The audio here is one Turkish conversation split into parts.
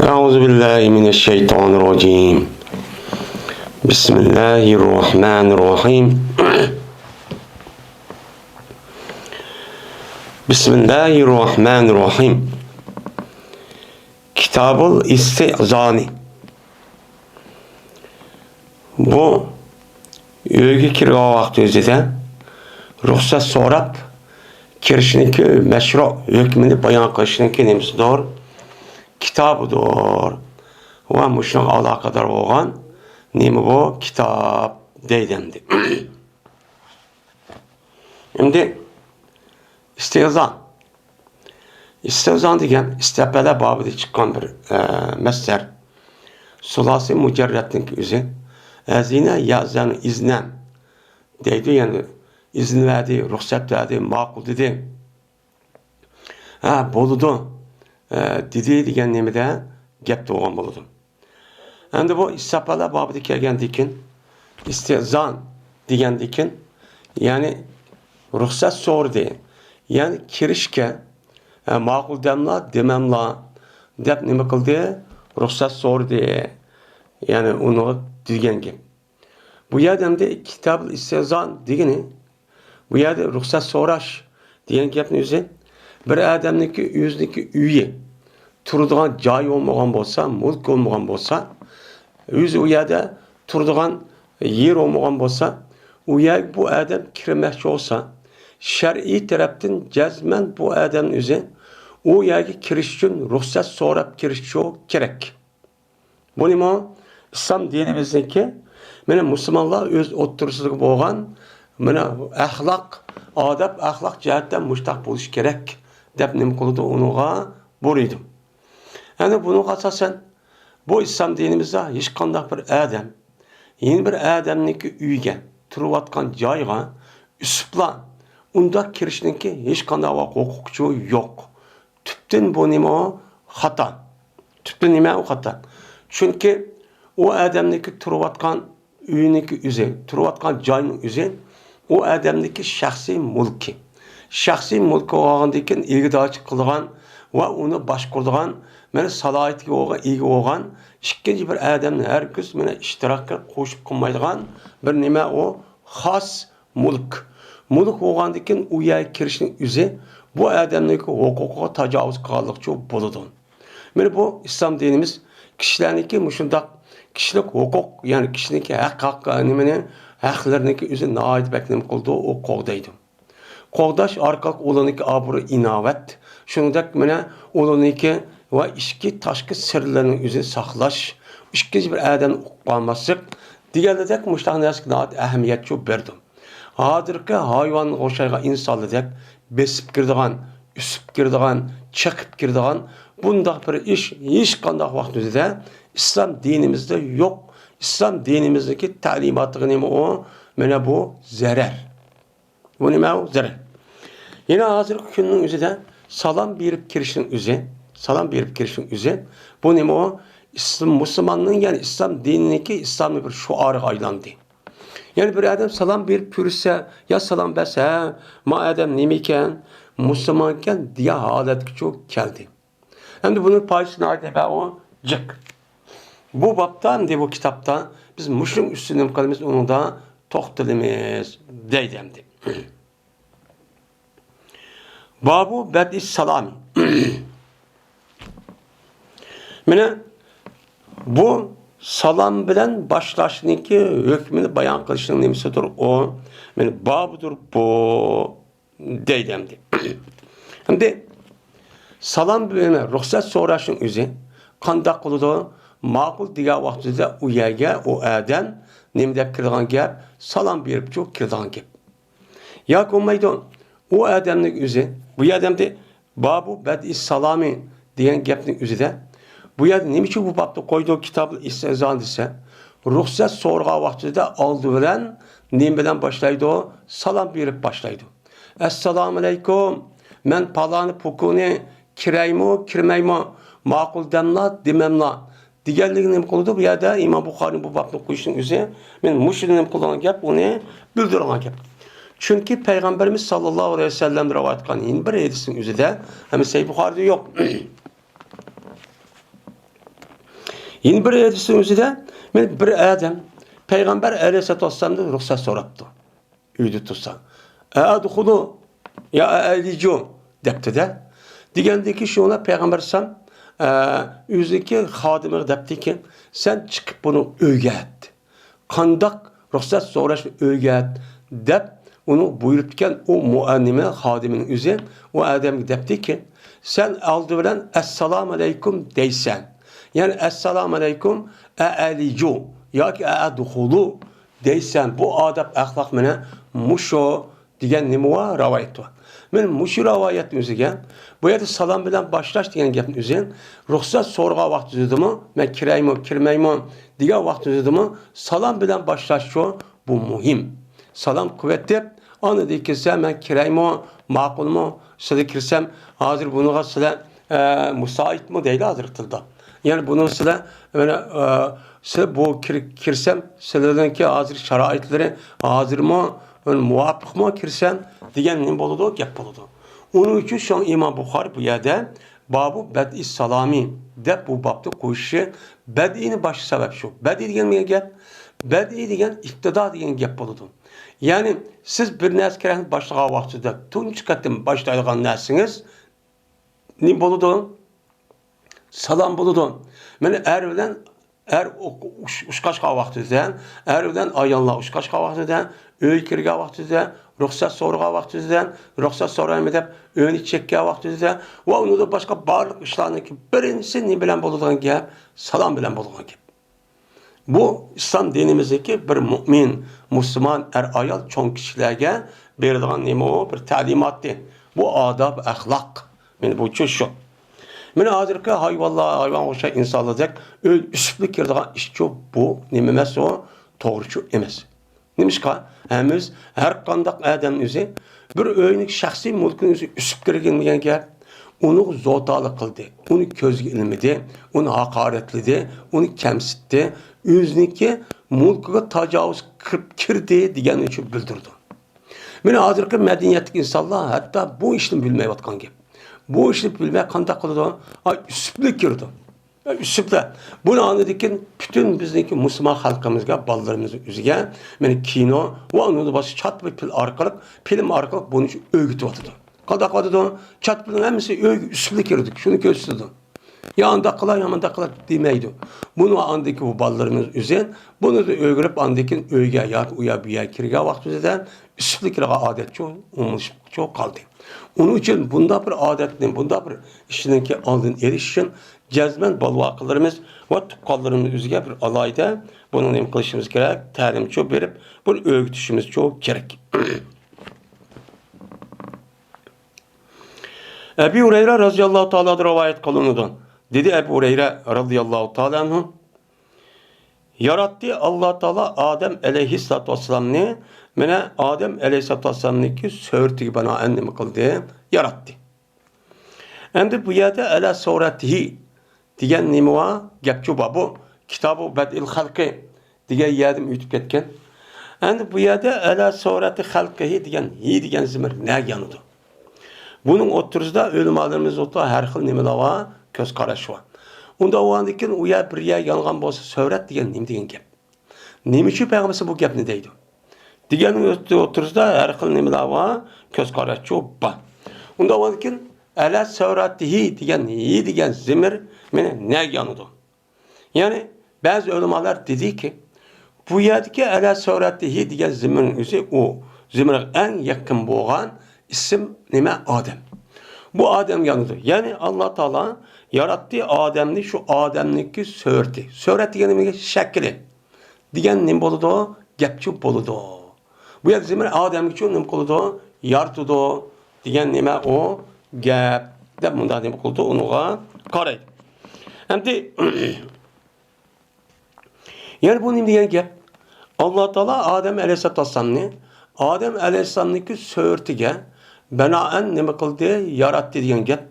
أعوذ بالله من الشيطان الرجيم. بسم الله الرحمن الرحيم. بسم الله الرحمن الرحيم. Kitab-ül İstizani. Bu uyga kirgan vaqt o'zida ruxsat so'rab kirishniki mashru' hukmini bayon qilishniki nimasidir? Kitobidir. Va mushunga aloqador bo'lgan nima bu? Kitob deydi endi. Endi istizon. İstizon degan istapala bobida chiqqan bir masdar. Sulasi mujarradning o'zi. Azina yazan iznan deydi, yani izn verdi, ruxsat verdi, ma'qul dedi. Ha, bo'ldi. Dedi degan nimada gap to'g'on bo'ldi. Endi bu istapala bobida kelgandikin istizon degandikin, ya'ni ruxsat so'rdi. Yani kirishga ma'qul demamla deb nima qildi? Ruxsat so'rdi. Yani uni degan gap. Bu yerdamda kitob istizon degani, bu yerda ruxsat so'rash degan gapni o'zi bir odamniki o'ziniki uyi turadigan joy bo'lmagan bo'lsa, mulk bo'lmagan bo'lsa, o'zi u yerda turadigan yer bo'lmagan bo'lsa, u yer bu odam kirmoqchi bo'lsa, shar'iy tarafdan jazman bu odam o'zi u yerga kirish uchun ruxsat so'rab kirishi kerak. Bu nima? İslam dinimizdeki mana musulmonlar o'z o'ttirisida bo'lgan mana axloq, odob, axloq jihatdan mushtaq bo'lish kerak deb nima qildi unuga buyurdi. Yani bunun asasen bu İslam dinimizde hech qanday bir adam, yeni bir adamniki uyga, turayotgan joyga usubla unda kirishniki hech qanday huquqchi yo'q. Tüpten bu nima xato. Tüpten nima u xato? Chunki o adamniki turayotgan uyiniki o'zi, turayotgan joyning o'zi o adamniki shaxsiy mulki. Shaxsiy mulki bo'lgandan egidorchilik qilgan va uni boshqaradigan, mana salohiyatiga ega bo'lgan ikkinchi bir odamni hargiz mana ishtirokga qo'shib qolmaydigan bir nima o xos mulk. Mulk bo'lgandan u yerga kirishning o'zi bu odamniki huquqiga tajovuz qilganlikchi bo'ladi. Mana bu islom dinimiz kishilarniki mushundaq kişilik hukuk, yani kişilik hak nimeni haklarınki özü naid beklenim kıldığı o qoğdaydı. Qoğdaş arkalık olanıki aburu inavet, şundak mene olanıki ve işki taşkı sırlarının özünü saklaş, işki bir adam uqlanmasık, diğerledek müştahınayasık naid ehemmiyet çok berdim. Hadırki hayvan hoşayga insanlıdak besip girdiğen, üsüp girdiğen, çekip girdiğen, bundaq bir iş, hiç qandaq vaqt özüde İslam dinimizde yok. İslam dinimizdeki talimatı neymi o? Mene bu zarar. Bu neymi o? Zarar. Yine hazır günün üzerinde salam berip kirişin üzeri, salam berip kirişin üzeri, bu neymi o? İslam Müslümanlığın, yani İslam dinindeki İslam'ın bir şuarı aylandı. Yani bir adam salam berip kirişse, ya salam berse, ma adam neymiken, Müslümanken diye haletki çok geldi. Hem de bunun payısını ayda o cık. Bu baptan de bu kitapta biz müşrim üstünden kalımız onu da toxtalımız deydemdi. Babu bed'i salami. Mene bu salam bilen başlaşınki hükmünü bayan kılışının nemisidir o. Mene babudur bu deydemdi. Hem de salam bilen ruhsat so'rashning o'zi qanday qiladi? Ma'qul degan vaqtida u yerga o adam nima deb kirgan gap? Salam berib cho'k kirgan gap. Yoki bo'lmaydi, u odamning o'zi, bu odamda babu bad'i salami degan gapning o'zida bu yerda nima uchun bu babda qo'ydi kitobni istizon desa, ruxsat so'rgan vaqtida oldi bilan nima bilan boshlaydi? Salam berib boshlaydi. Assalomu alaykum. Men palani pukuni kiraymi, kirmaymi? Ma'qul demamla. Diğerleri nima qildi? Bu yerda İmam Buxoriy bu babni qo'yishning o'zi men mushuni nima qilgan gap, uni bildirgan gap. Chunki Peygamberimiz sallallohu alayhi vasallam rivoyat qilgan bir hadisning o'zida, ham Sahih Buxoriyda yo'q. Yine bir hadisinin özüde bir adam Peygamber Aleyhisselatü Vesselam'dan ruhsat soraptı. Uydu tutsa. Adhulu ya alicu depti de. Degendeki şu ona Peygamber Aleyhisselam yüzdeki hadime depti ki sen çıkıp bunu öğret. Kandak ruhsat soraş öğret dep onu buyururken o muannime hadimin üzerine o adam depti ki sen aldı bilen esselamu aleyküm deysen. Yani esselamu aleyküm alicu ya ki adhulu deysen bu adab ahlak mene muşo diyen nimuva ravayet var. Men muşu ravayet üzügen bu yerde salam bilen başlaş diyen gapın üzerine ruhsat sorga vakti üzüdümü men kireymi kirmeymi diyen vakti üzüdümü salam bilen başlaş şu bu muhim. Salam kuvvetli anı dikilse men kireymi makul mu sıra kirsem hazır bunu sıra müsait mi değil hazır tılda. Yani bunun sıra sıra bu kirsem sıradan ki hazır şaraitleri hazır mı muvafık mı kirsem diyen ne boludu gap boludu. Onun için şu an İmam Bukhari bu yerde babu bed'i salami de bu babda koşu bed'ini başı sebep şu. Bed'i diyen mi gap? Bed'i diyen iktida diyen gap boludu. Yani siz bir neskerenin başlığa vaxtıda tunç katın başlayılan nesiniz ne boludu? Salam boludu. Meni erviden uşkaşqa vaxtıdan, erviden ayanla uşkaşqa vaxtıdan, öykirge vaxtıdan, ruhsat soruğa vaxtıdan, ruhsat sorayım edip, öğünü çekke vaxtıdan, ve onu da başka barlık işlerinin ki birincisi ne bilen boludan gel, salam bilen boludan gel. Bu İslam dinimizdeki bir mümin, Müslüman ayal çoğun kişilerge verilen neymi o bir talimattı. Bu adab, ahlak. Yani bu şu. Mene hazırki hayvan hoşa insanlayacak üsüplük girdiğin iş çok bu nememesi o doğrucu emes. Nemişka hemiz her kandak adam üzü bir öynük şahsi mülkün üzü üsüp girgen gel onu zotalı kıldı, onu közgü ilmidi, onu hakaretlidi, onu kemsitti, yüzniki mülküge tacavuz kirdi diyen için bildirdi. Mene hazırki medeniyetlik insanlar hatta bu işini bilmeye vatkan gibi. Bu işi bilmek kandak kıldı. Üsüplük girdi. Üsüple. Bunu anladık ki bütün bizdeki Müslüman halkımızga, ballarımızın üzüge, yani kino, ve onun da başı çat ve film arkalık bunun için öğütü vardı. Kandak vardı. Çat filmin hemisi öğütü, üsüplük girdik. Şunu gösterdi. Yanında kılar, yamanda kılar demeydi. Bunu andaki bu ballarımız üzerine, bunu da öğürüp andaki öğüge, uya büyüye, kirge vakti üzerine, üsüplük adet çok kaldı. Onun için bunda bir adetin, bunda bir işinki aldığın erişin cezmen balvaklarımız ve tukkallarımız üzerine bir alayda bunun hem kılışımız gerek, təlim çok verip bir öğütüşümüz çok gerek. Ebu Hureyre radıyallahu ta'ala rivayet kılınıdan. Dedi Ebu Hureyre radıyallahu ta'ala anhu yarattı Allah Teala Adem aleyhissalatu vesselam'ni mene Adem aleyhissalatu vesselam'niki sörtü bana annemi kıldı yarattı. Endi bu yerde ala suratihi diyen nimuva gapçu babu kitabı bed'il halqi diye yedim ütüp ketken. Endi bu yerde ala surati halqihi diyen zimir ne yanıdı. Bunun oturuzda ölümalarımız otu her xil nimeler var, göz qaraşı var. Onda o andikin uya bir yer yanğan bolsa söhret diyen neyim diyen gap. Neyim için Peygamberimiz bu gap ne deydi? Diyen oturuzda her xil nimeler var, göz qaraşı var. Onda o andikin ala söhratihi diyen zimir mene ne yanıdı? Yani bazı ölümalar dedi ki bu yerdeki ala söhratihi diyen zimirin üzeri o zimire en yakın boğan isim nime Adem. Bu Adem yanıdır. Yani Allah Teala yarattığı Adem'ni şu Adem'deki söğürtü. Söğürtü yani şekli. Diyen ne boludu? Gepçi boludu. Bu yer zimir Adem'deki için ne boludu? Yartıdı. Diyen nime o gep. De bunda ne boludu? Onu karaydı. Hem de yani bu ne diyen gep? Allah Teala Adem Aleyhisselam'ı Adem Aleyhisselam'daki söğürtüge benaen ne kıldı? Yarattı diyen gep.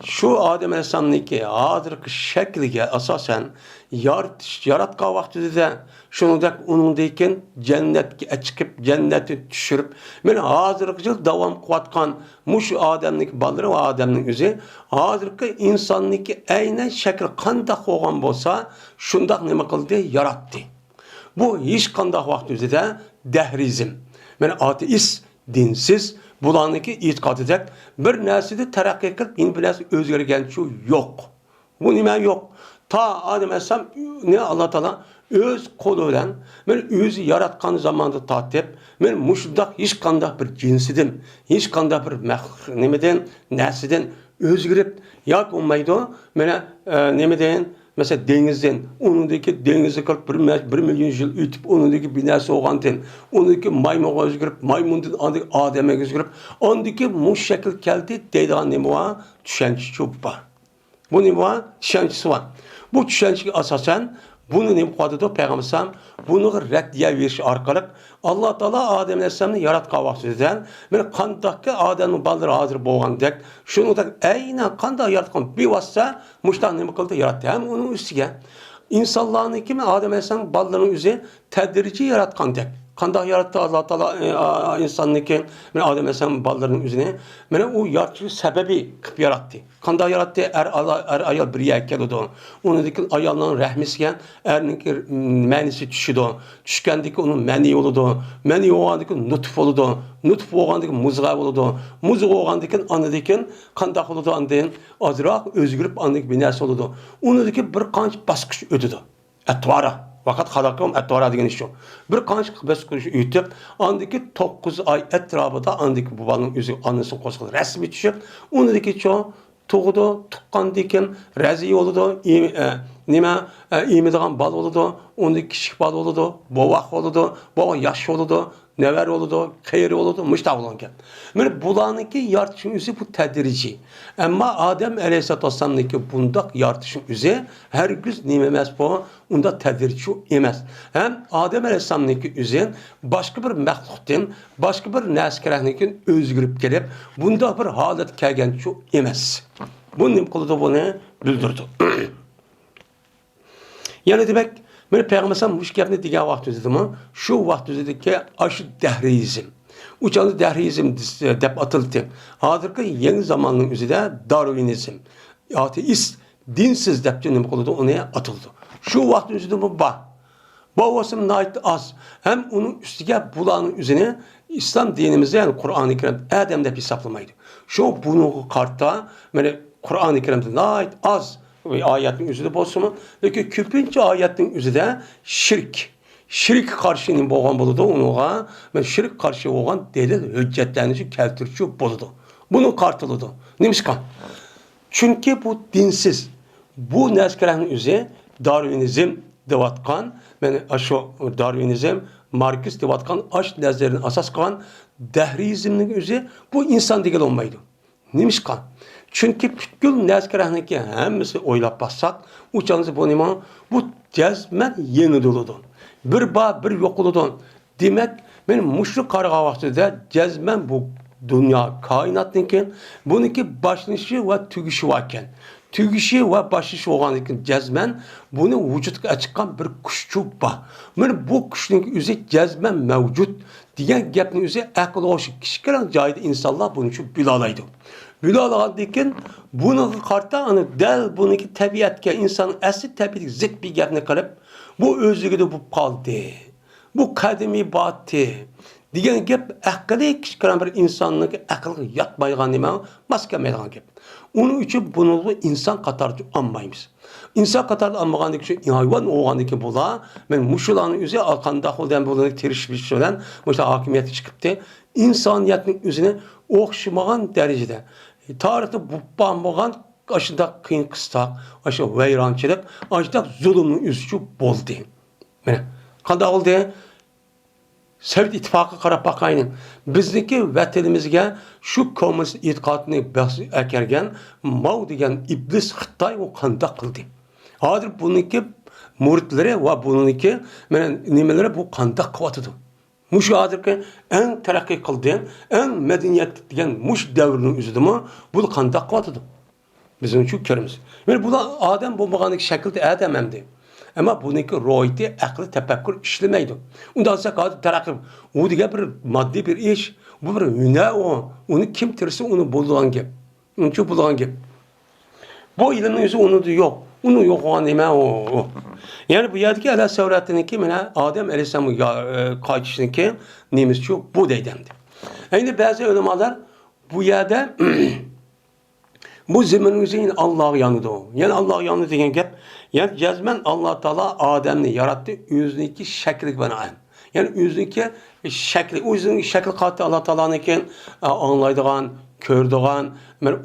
Şu Adem Aleyhisselam'daki hazırki şekliga asosan yaratgan vaqtida shuningdek uningdek jannatga chiqib jannatni tushirib men hozirgi yil davom qilayotgan mush odamning balari va odamning o'zi hozirgi insonniki aynan shakl qanday bo'lgan bo'lsa shundoq nima qildi yaratdi. Bu hech qanday vaqt o'zida dahrizm. Men ateist, dinsiz bularniki e'tiqodidek bir narsada taraqqiy qilib endi bir narsa o'zgarganchi yo'q. Bu nima yo'q? Ta Adem Aleyhisselam ne Allah Teala öz qo'li bilan men o'zi yaratgan zamonda tortib men mushundaq hech qanday bir jinsidan hech qanday bir nimadan narsadan o'zgarib yo'q olmaydi. Mana nimadan mesela denizden, onundaki denizi kırıp 1 milyon yıl ütüp, onundaki binası oğanten, onundaki maymuğa özgürüp, maymundan ondaki Adem'e özgürüp, ondaki muş şekil geldi, deydiğen ne var? Düşençisi var. Bu ne var? Düşençisi var. Bu düşençisi asasen, bunu ne bu Peygamber bunu reddiye veriş arkalık Allah Teala Adem Aleyhisselam'ı yaratkan vaxtından men qandaqki Adem'in balları hazır bo'lgandek shuni da aynan qanday yaratgan bir vasıta muştan nima qildi yaratdi. Hem onun üstüge insonlarniki Adem Aleyhisselam ballarının o'zi tedrici yaratgandek. Qanday yarattı Allah Teala insonniki men Adem Aleyhisselam ballarının o'zini mana u yaratish sababi qilib yaratdi. Qanday yarattı? Er ayol bir keldi. Onundaki ayolning rahmisiga erninki ma'nisi tushidi. Tushgandiki onun mani bo'ladi. Mani bo'lgandiki nutf bo'ladi. Nutf bo'lgandiki muzg'a bo'ladi. Muzg'a bo'lgandiki anadiki qanday bo'ladi andan ozroq o'zgarib anadiki bir narsa bo'ladi. Unidagi bir qancha bosqich o'tadi. Atvara Fakat halakom etvara degan iş yok. Bir qancha bosqich o'tib, andiki 9 ay etrafida andiki bu balning o'zi anasini qo'shqilib rasmiy tushib, unidagi tug'di, tuqqandikin razi bo'ladi, nima emidigan bal bo'ladi, undagi kichik bal bo'ladi, bovoq bo'ladi, bovoq yosh bo'ladi, never oldu, hayır oldu, müştah olunken. Yani bulanınki yartışın üzü bu tedirici. Ama Adem Aleyhisselam'daki bundak yartışın üzü her güz nimemez bu, onda tedirici emez. Hem Adem Aleyhisselam'daki üzü başka bir məxluqtin, başka bir nəskərəhnikin özgürüp gelip, bunda bir halet kelgençi emez. Bunun kılıda bunu bildirdi. Yani demek, men Peygamber muş gapni degan vaqt o'zidimi? Shu vaqt o'zidagi aşı dahrizm. Uçanı dahrizm deb atildi. Hozirgi yangi zamonning o'zida Darwinizm, ateist, dinsiz deb nima qildi, uni atildi. Shu vaqt o'zida bu bor. Bovasim nait az. Hem onun üstüge bulanın üzerine İslam dinimizde yani Kur'an-ı Kerim Adem deb hesaplamaydı. Şu bunu kartta, yani Kur'an-ı Kerim'de nait az. Ve ayetin üzerinde bolsunmu? Peki köpünce ayetin üzerinde şirk karşının boğan buludu onuğa ve şirk karşı boğan delil hüccetlerinizi keltirçi buludu. Bunu kartılıdı. Neymiş kan? Çünkü bu dinsiz. Bu neskerahın üzerinde Darwinizm devatkan, yani şu Darwinizm, Marxist devatkan aş nezlerin asas kalan dahrizminin üzerinde bu insan değil olmaydı. Neymiş kan? Çünkü bütün neskerahındaki hemisi oylap bassak, uçağınızı bu neyman, bu cezmen yeni doludu. Bir bağ, bir yok oludu. Demek, benim muşluk karga vaxtida cezmen bu dünya kainatınken, bununki başlanışı ve tügüşü varken, tügüşü ve başlışı olanıken cezmen, bunu vücudka çıkan bir kuşçu var. Yani bu kuşun üzü cezmen mevcut, diyen gapning üzü akıl hoşu. Kişilerin cahide insanlar bunun için bilalaydı. Bilalağındakin bunu kartta del bununki tabiatga insanın asli tabiatga zid bir gapni qilib bu o'zligida bu qoldi. Bu qadimiy batı. Degan gap aqli kichkina bir insonning aqliga yotmaydigan nima maskamadigan gap. Uning uchun buni inson qatorida olmaymiz. İnsan qatorida olmagandan keyin hayvon o'lgandan bo'la, men mushularning o'zi qanday holdan bo'ladi tirishib bilan musha hokimiyat chiqibdi. İnsaniyatning o'zini o'xshamagan darajada tarixda bo'lmagan aşıda qiyin qistak, aşı vayronchilik, aşıda zulmning üstü bo'ldi. Mana qanday oldu? Sovet İttifaqı qarab baqayın. Bizniki vatanimizga shu kommunist e'tiqodni akargan Mao degan iblis Xitoy u qanday qildi? Hozir buniki muridlari va buniki mana nimalari bu qanday qilyotdi? Muş hozirgi eng taraqqiy qilgan, eng madaniyat degan mush davrning o'zidami bu qanday qilyotdi? Bizim için körümüz. Yani bu da Adem bulmağındaki şekilde Adem emdi. Ama bununki rohiyeti, aklı, tefekkür işlemeydi. Ondan sonra kaldı terakip. O diye bir maddi bir iş. Bu bir hüner o. Onu kim tirse onu bulduğun gibi. Onun için bulduğun gibi. Bu ilmin yüzü onu da yok. Onu yok olan deme o. Yani bu yerdeki Allah Sevrat'ınki Adem Aleyhisselam'ın kaçışınki neymiş şu bu deydemdi. Yani bazı ulemalar bu yerde bu zeminin yüzü Allah yanıda o. Yani Allah yanıda degen gap. Yani cezmen Allah Teala Adem'ni yarattı. Yüzündeki şekli bana ayın. Yani yüzündeki şekli, yüzündeki şekli kattı Allah Teala'nınki anlaydıgan, kördügan,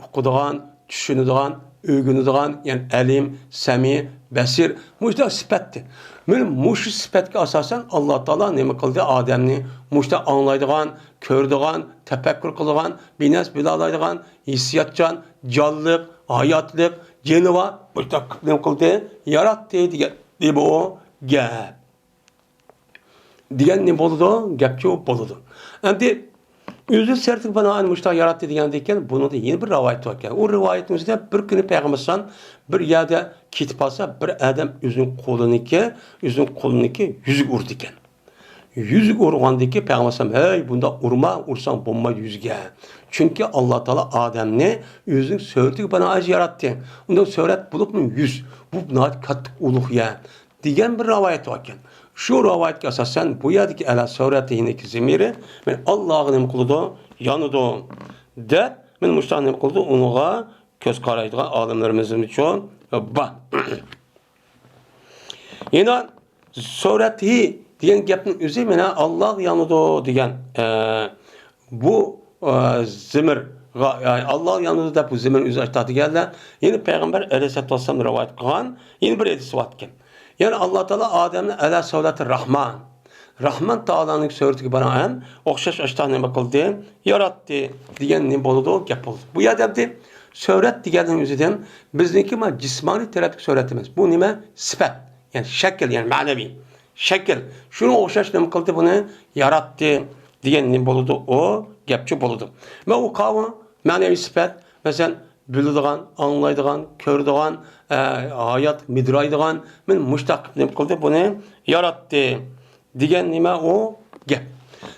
okuduğan, düşünüdügan, öğünüdügan, yani elim, semi, besir, muşta sipetti. Böyle muşu sipetke asasen Allah Teala neme kıldı Adem'ni muşta anlaydıgan, kördügan, tefekkür kıldıgan, bines bilalaydıgan, hissiyatcan, canlılık, hayatlık, cenova, muşta neme kıldı, yarattı diye bu gap. Diyen ne boludu? Gapçı boludu. Şimdi Yüzü sertik bana almışlar yarattı diyendeyken bunu da yeni bir rivayet var. O rivayetimizde bir günü Peygamber'den bir yerde kitap alsa bir adam yüzün kolunu ki yüzük urdu iken. Yüzük urgandaki Peygamber'den hey bunda ursan bomba yüzüge. Çünkü Allah Teala Adem'ni yüzün sertik bana az yarattı. Ondan söret bulup mu yüz. Bu naat kattık uluh ya. Diyen bir rivayet var. Şu rivayet esasen bu yerdeki ala sureti yineki zemiri men Allah'ın kuludu yanıdı de men müştahın kuludu onuğa göz karaydıgan alimlerimizin için ba. Yine sureti diyen gapın özü mena Allah yanıdı diyen bu zemir yani Allah yanıdı da bu zemir özü açtı geldi. Yine Peygamber Aleyhisselatü Vesselam rivayet kılan yine bir hadis var ki. Yani Allah Teala Adem'le ala savlati Rahman. Rahman Teala'nın söylediği bana hem okşaş açtığına bakıldı, yarattı diyen ne boludu, yapıldı. Bu yademdi, söylet diyenin yüzünden bizdeki ma cismani terapik söyletimiz. Bu nime? Sıfat. Yani şekil, yani manevi. Şekil. Şunu okşaş ne bakıldı bunu, yarattı diyen ne boludu, o yapçı boludu. Ve o kavga manevi sıfat, mesela bildiğin, anlaydıgan, kördüğün, hayat midraydıgan, men müştak ne kıldı bunu yarattı. Diyen nime o gap.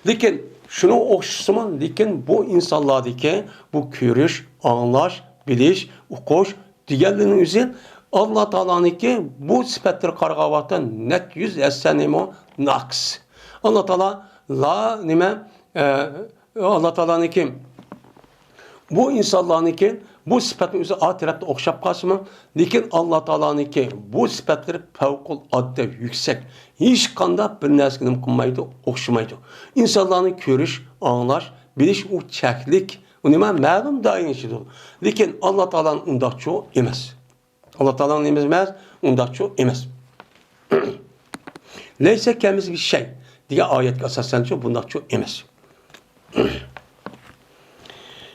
Lakin şunu okşusman, lakin bu insanlardaki bu körüş, anlaş, biliş, okuş, diğerlerinin yüzü Allah Teala'nınki bu sıfatları kargavatan net yüz essenimo naks. Allah Teala la nime Allah Teala'nınki bu insanlarınki bu sıfatın üzeri ahirette okşap kalsın. Lakin Allah Teala'nınki bu sıfatları fevkalade yüksek. Hiç kanda bir nesinin kılmaydı, okşamaydı. İnsanların görüş, anlaş, biliş, o çeklik, o nime məlum daim işidir. Lakin Allah Teala'nın undak çoğu emez. Allah Teala'nın emez, undak çoğu emez. Leyse kemiz bir şey diye ayet asaslanınca bundak çoğu emez.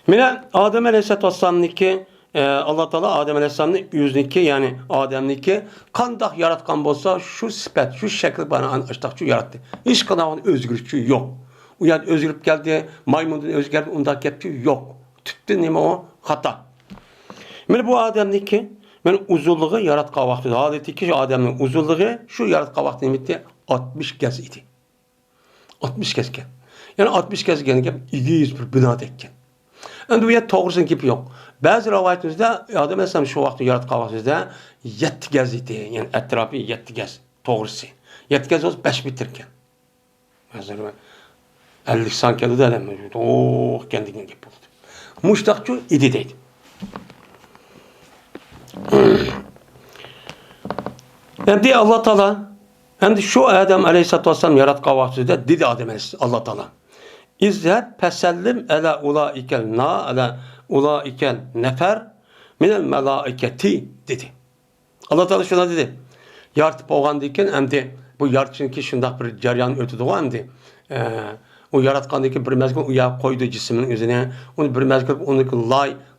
Mine Adem Aleyhisselatü Vesselam'nınki Allah Teala Adem Aleyhisselam'ın yüzündeki yani Adem'ninki kandak yaratkan bolsa şu sıfat, şu şekil bana açtıkçı yarattı. Hiç kanağın özgürlükçü yok. Uyan özgürlük geldi, maymunun özgürlük undak yaptı yok. Tüttü nime o hata. Mine bu Adem'ninki ben uzunluğu yaratkan vakti. Adeti ki Adem'nin uzunluğu şu yaratkan vakti nimitti 60 kez idi. 60 kez gen. Yani 60 kez gen 200 bir bina tekken. Endi bu yer doğrusun gibi yok. Bazı rivayetimizde Adem Aleyhisselam şu vakti yaratkan vaktimizde 7 kez idi. Yani etrafı 7 kez. Doğrusu. 7 kez olsa 5 bitirken. Mesela 50 saniyede de edemez. Oh kendinden gibi oldu. Muştakçı idi deydi. Hem Allah Teala hem de şu Adem Aleyhisselatü Vesselam yaratkan vaktimizde dedi Adem Aleyhisselam Allah Teala. İzheb pesellim ala ulaikel nefer minel melaiketi dedi. Allah Teala şuna dedi. Yaratıp oğandayken hem de bu yaratışınki şundak bir jaryan ötüdü o hem de o yaratkandaki bir mezgil uya koydu cisminin üzerine onu bir mezgil onu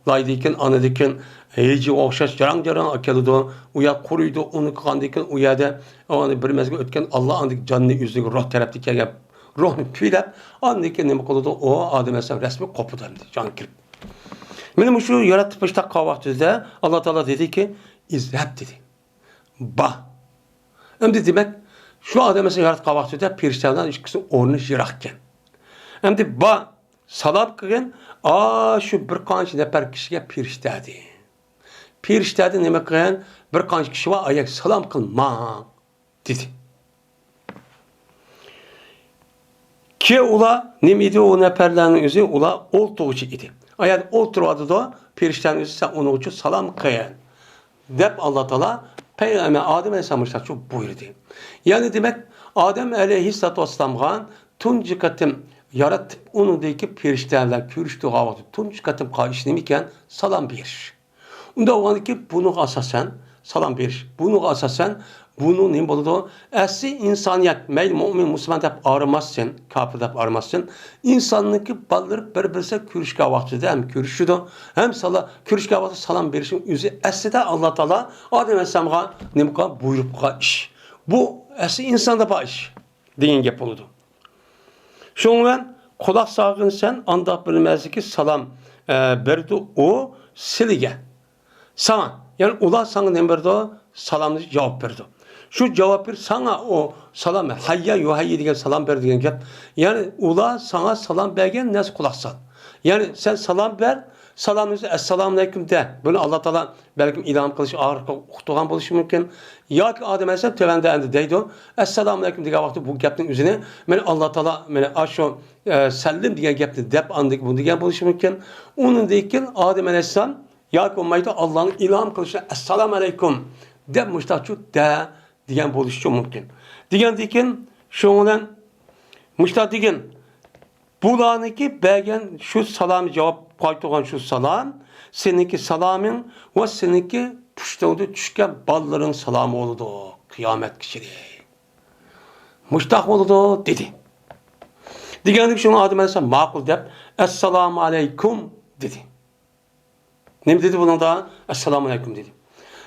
lay deyken anı deyken heci okşaş jaran akelidu uya kuruydu onu kandayken uyada onu bir mezgil ötken Allah andık canını yüzünü ruh teraptiki gel ruhunu tüylep andaki ne kılıdı o Adem Aleyhisselam resmi kopudu hem de can kirip. Benim şu yaratıp işte kahvaltıda Allah Teala dedi ki izlep dedi. Ba. Hem de demek şu adam mesela yaratıp kahvaltıda pirişlerden işkisi onu jirakken. Hem de ba salam kılın şu bir qancha nefer kişiye piriştedi. Piriştedi demek kılın bir qancha kişi var ayak salam kılma dedi. Ki ula nimidi o neferlerin özü ula oltuğucu idi. Eğer olturmadı da pirişlerin özü sen onu uçu salam kıyın. Dep Allah Teala Peygamber Adem Aleyhisselam'a çok buyurdu. Yani demek Adem Aleyhisselatü Vesselam'a tuncu katım yaratıp onundaki pirişlerle kürüştüğü havası tuncu katım kayışlıyken salam bir. Onda o an ki bunu asasen salam bir. Bunu asasen bunu ne buldu? Asli insaniyet, meyl mümin Müslüman dep aramazsın, kafir dep aramazsın. İnsanlık balları birbirine kürüşke vakti hem kürüşüdü hem kürüşke vakti salam verişin yüzü asli de Allah Teala Adem Aleyhisselam'a ne muka buyurup iş. Bu asli insanda baş deyin gep oldu. Şundan kulak sağın sen anda bilmezdi ki salam berdi o silige. Sana yani ula sana ne berdi salamını cevap verdi. Şu cevap bir sana o salam hayya yuhayyi diye salam ver diyen gep. Yani ula sana salam bergen nasıl kulak sal. Yani sen salam ver salamınızı esselamu aleyküm de. Bunu Allah Teala belki ilham kılışı ağır okutuğan buluşu mümkün. Ya ki Adem Aleyhisselam tevende endi deydi o. Esselamu aleyküm diye vakti bu geptin üzerine. Yani Allah Teala yani aşo sellim diye gepti dep andık bunu diye buluşu mümkün. Onun deyken Adem Aleyhisselam ya ki olmaydı Allah'ın ilham kılışı esselamu aleyküm de müştaçu de diyen buluşu mümkün. Diyen diken şundan müştaç diken bulanıki belgen şu salam cevap koyduğun şu salam seninki salamın ve seninki puştağıda düşken balların salamı oldu kıyamet kişiliği. Müştak oldu dedi. Diyen şunu Adem Aleyhisselam makul deyip esselamu aleyküm dedi. Ne dedi bunun da? Esselamu aleyküm dedi.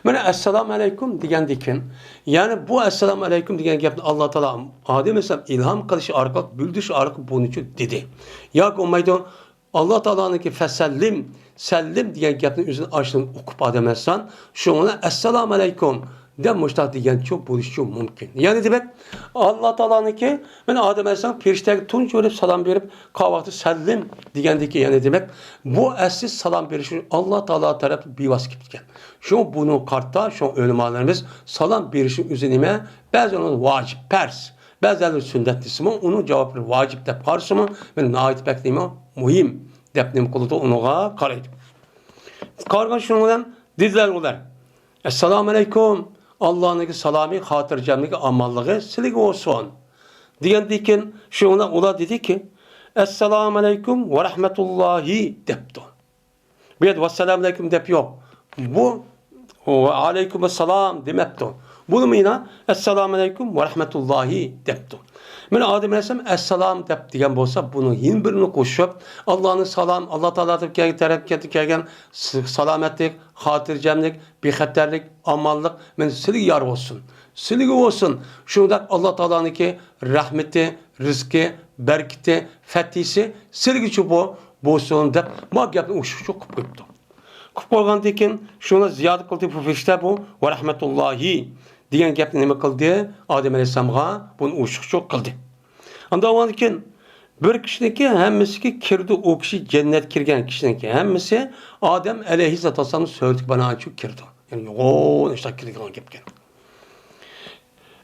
Yani esselamu aleyküm diyen diken yani bu esselamu aleyküm diyen gepni Allah Teala Adem Aleyhisselam ilham kılışı arka büldüş arka bunun için dedi. Ya olmaydı Allah Teala'nın ki fesellim sellim diyen gepni üzerine açtığını okup Adem Aleyhisselam şu ona esselamu aleyküm demişler diyen çok buluşu mümkün. Yani demek Allah Teala'nın ki ben Adem Aleyhisselam pirişteki tunç verip salam verip kahvaltı sellim digendeki yani demek bu essiz salam verişi Allah Teala tarafı bir vasıfken. Şu bunu kartta şu ölümalarımız salam verişi üzerine bazen onun vacip pers bazen sünnetlisi mi onun cevabı vacip de parsı mı ben nait bekleme mühim depnim kulutu onuğa karaydı. Kargan şundan dediler olar. Esselamu aleyküm. Allah'ın salami, hatırcamlığı, amallığı silik olsun. Diyen diken şuna ola dedi ki Esselamu aleyküm ve rahmetullahi depti. Bir de vesselamu aleyküm dep yok. Bu ve aleyküm selam demepti. Bunu mu yine Esselamu aleyküm ve rahmetullahi depti. Yani Adem Aleyhisselam Esselam dep diyen bolsa bunu yine birini koşup Allah'ın salam, Allah Teala tarafı kelgen salametlik, hatırcemlik, bixetterlik, amallık, men silik yar olsun. Silik olsun. Şundan Allah Teala'nın ki rahmeti, rızkı, berketi, fethisi silik için bu bolsun dep ma gapni uşu çok kuptu. Kup koygan diken şuna ziyade kıldı bu işte bu ve rahmetullahi diyen gapni nima kıldı? Adem Aleyhisselam'a bunu uşu çok kıldı. Anda o anken bir kişideki hemmisi kirdi o kişi cennet kirgen kişideki hemmisi Adem Aleyhisselam'ın söyledik bana açık kirdi. Yani o işte kirgen gepken.